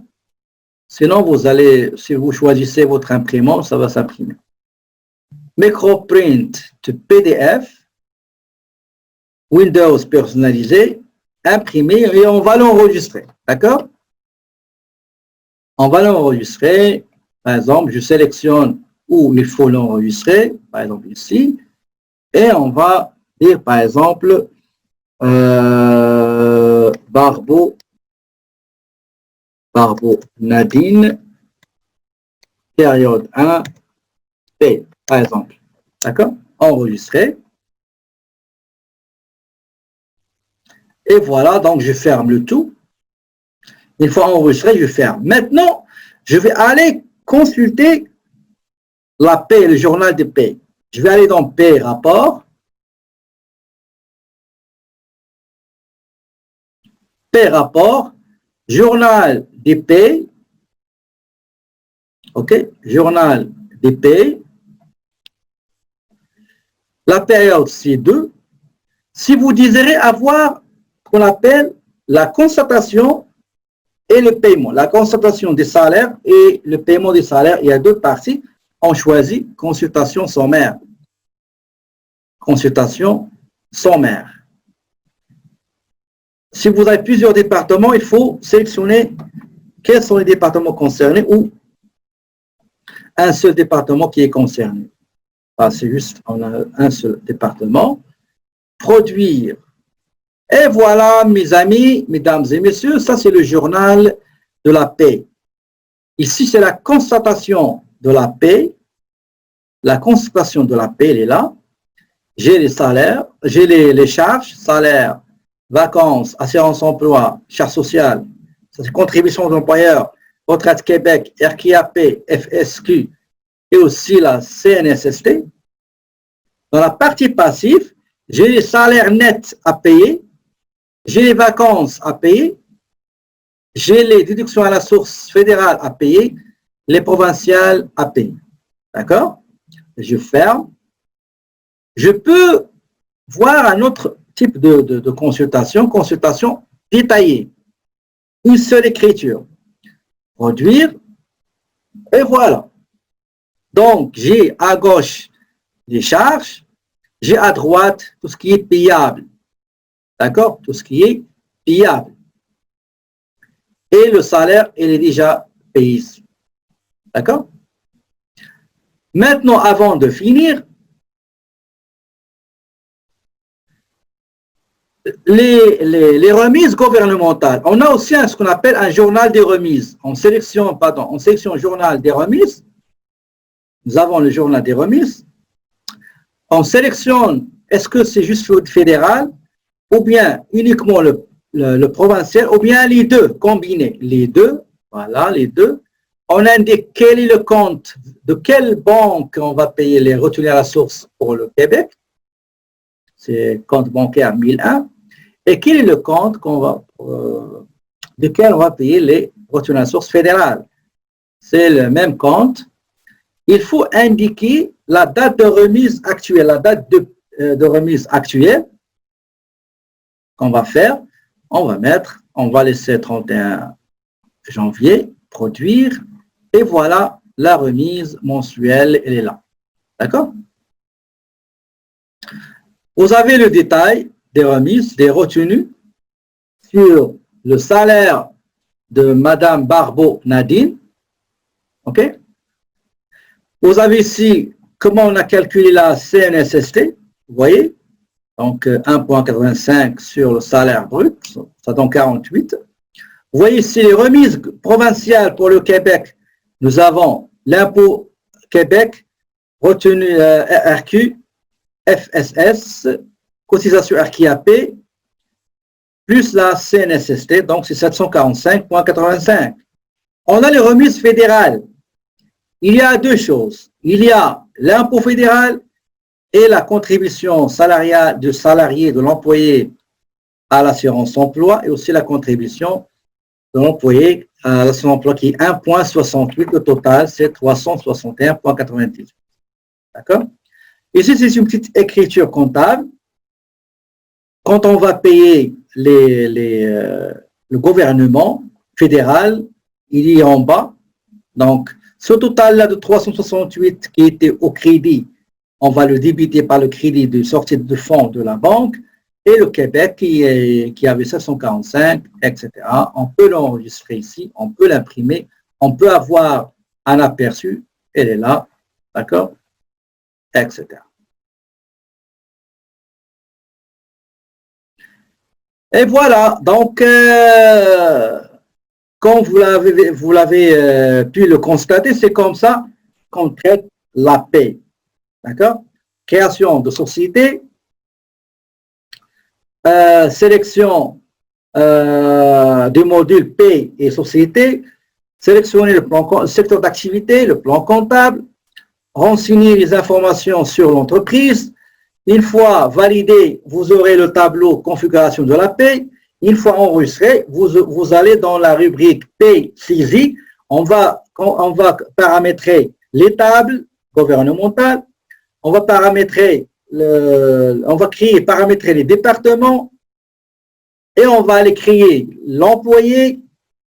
Sinon, si vous choisissez votre imprimante, ça va s'imprimer. Microprint PDF, Windows personnalisé, imprimer et on va l'enregistrer. D'accord? On va l'enregistrer. Par exemple, je sélectionne où il faut l'enregistrer, par exemple ici, et on va dire, par exemple, Barbeau Nadine, période 1, P, par exemple. D'accord? Enregistrer. Et voilà, donc je ferme le tout. Une fois enregistré, je ferme. Maintenant, je vais aller consulter la paie, le journal de paie. Je vais aller dans paie rapport. Paie rapport, journal des paies. OK, journal des paies. La période, c'est 2. Si vous désirez avoir ce qu'on appelle la constatation et le paiement. La constatation des salaires et le paiement des salaires, il y a deux parties. On choisit consultation sommaire. Consultation sommaire. Si vous avez plusieurs départements, il faut sélectionner quels sont les départements concernés ou un seul département qui est concerné. C'est juste, on a un seul département. Produire. Et voilà, mes amis, mesdames et messieurs, ça c'est le journal de la paie. Ici, c'est la constatation de la paie. La constatation de la paie, elle est là. J'ai les salaires, j'ai les charges, salaires, vacances, assurance emploi, charges sociales, contributions d'employeurs, retraite Québec, RQAP, FSQ et aussi la CNSST. Dans la partie passive, j'ai les salaires nets à payer, j'ai les vacances à payer, j'ai les déductions à la source fédérale à payer, les provinciales à payer. D'accord? Je ferme. Je peux voir un autre type de consultation, consultation détaillée. Une seule écriture. Produire. Et voilà. Donc, j'ai à gauche les charges, j'ai à droite tout ce qui est payable. D'accord? Tout ce qui est payable. Et le salaire, il est déjà payé ici. D'accord? Maintenant, avant de finir, les remises gouvernementales. On a aussi ce qu'on appelle un journal des remises. On sélectionne journal des remises. Nous avons le journal des remises. On sélectionne, est-ce que c'est juste le fédéral ou bien uniquement le provincial ou bien les deux combinés. Les deux, voilà, les deux. On indique quel est le compte, de quelle banque on va payer les retenues à la source pour le Québec. C'est compte bancaire 1001. Et quel est le compte duquel on va payer les retenues à la source fédérale. C'est le même compte. Il faut indiquer la date de remise actuelle, la date de remise actuelle qu'on va faire. On va laisser 31 janvier, produire, et voilà, la remise mensuelle, elle est là. D'accord? Vous avez le détail des remises, des retenues sur le salaire de Madame Barbeau Nadine. OK? Vous avez ici comment on a calculé la CNSST. Vous voyez? Donc, 1,85 sur le salaire brut, ça donne 48. Vous voyez ici les remises provinciales pour le Québec. Nous avons l'impôt Québec, retenue RQ, FSS, cotisation RQAP, plus la CNSST, donc c'est 745,85. On a les remises fédérales. Il y a deux choses. Il y a l'impôt fédéral et la contribution salariale du salarié, de l'employé à l'assurance emploi, et aussi la contribution de l'employé à l'assurance emploi qui est 1,68. Le total, c'est 361,98. D'accord? Ici, c'est une petite écriture comptable. Quand on va payer le gouvernement fédéral, il est en bas. Donc, ce total-là de 368 qui était au crédit, on va le débiter par le crédit de sortie de fonds de la banque, et le Québec qui avait 745, etc. On peut l'enregistrer ici, on peut l'imprimer, on peut avoir un aperçu, elle est là, d'accord, etc. Et voilà, donc, comme vous l'avez pu le constater, c'est comme ça qu'on traite la paie. D'accord? Création de société, sélection du module paie et société, sélectionner le secteur d'activité, le plan comptable, renseigner les informations sur l'entreprise. Une fois validé, vous aurez le tableau configuration de la paie. Une fois enregistré, vous allez dans la rubrique paie saisie. On va paramétrer les tables gouvernementales. On va paramétrer paramétrer les départements et on va aller créer l'employé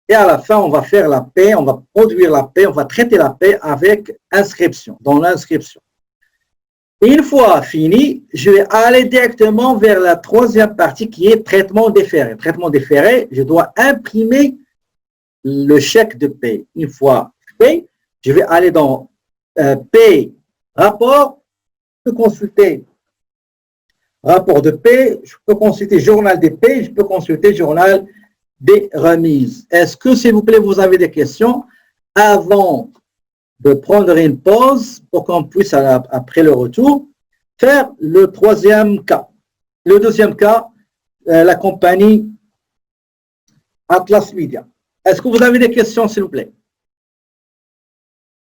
et à la fin, on va faire la paie, on va produire la paie, on va traiter la paie avec inscription, dans l'inscription. Une fois fini, je vais aller directement vers la troisième partie qui est traitement différé. Traitement différé, je dois imprimer le chèque de paie. Une fois fait, je vais aller dans paie, rapport, je peux consulter rapport de paie, je peux consulter journal des paies, je peux consulter journal des remises. Est-ce que, s'il vous plaît, vous avez des questions avant de prendre une pause pour qu'on puisse, après le retour, faire le troisième cas. Le deuxième cas, la compagnie Atlas Media. Est-ce que vous avez des questions, s'il vous plaît?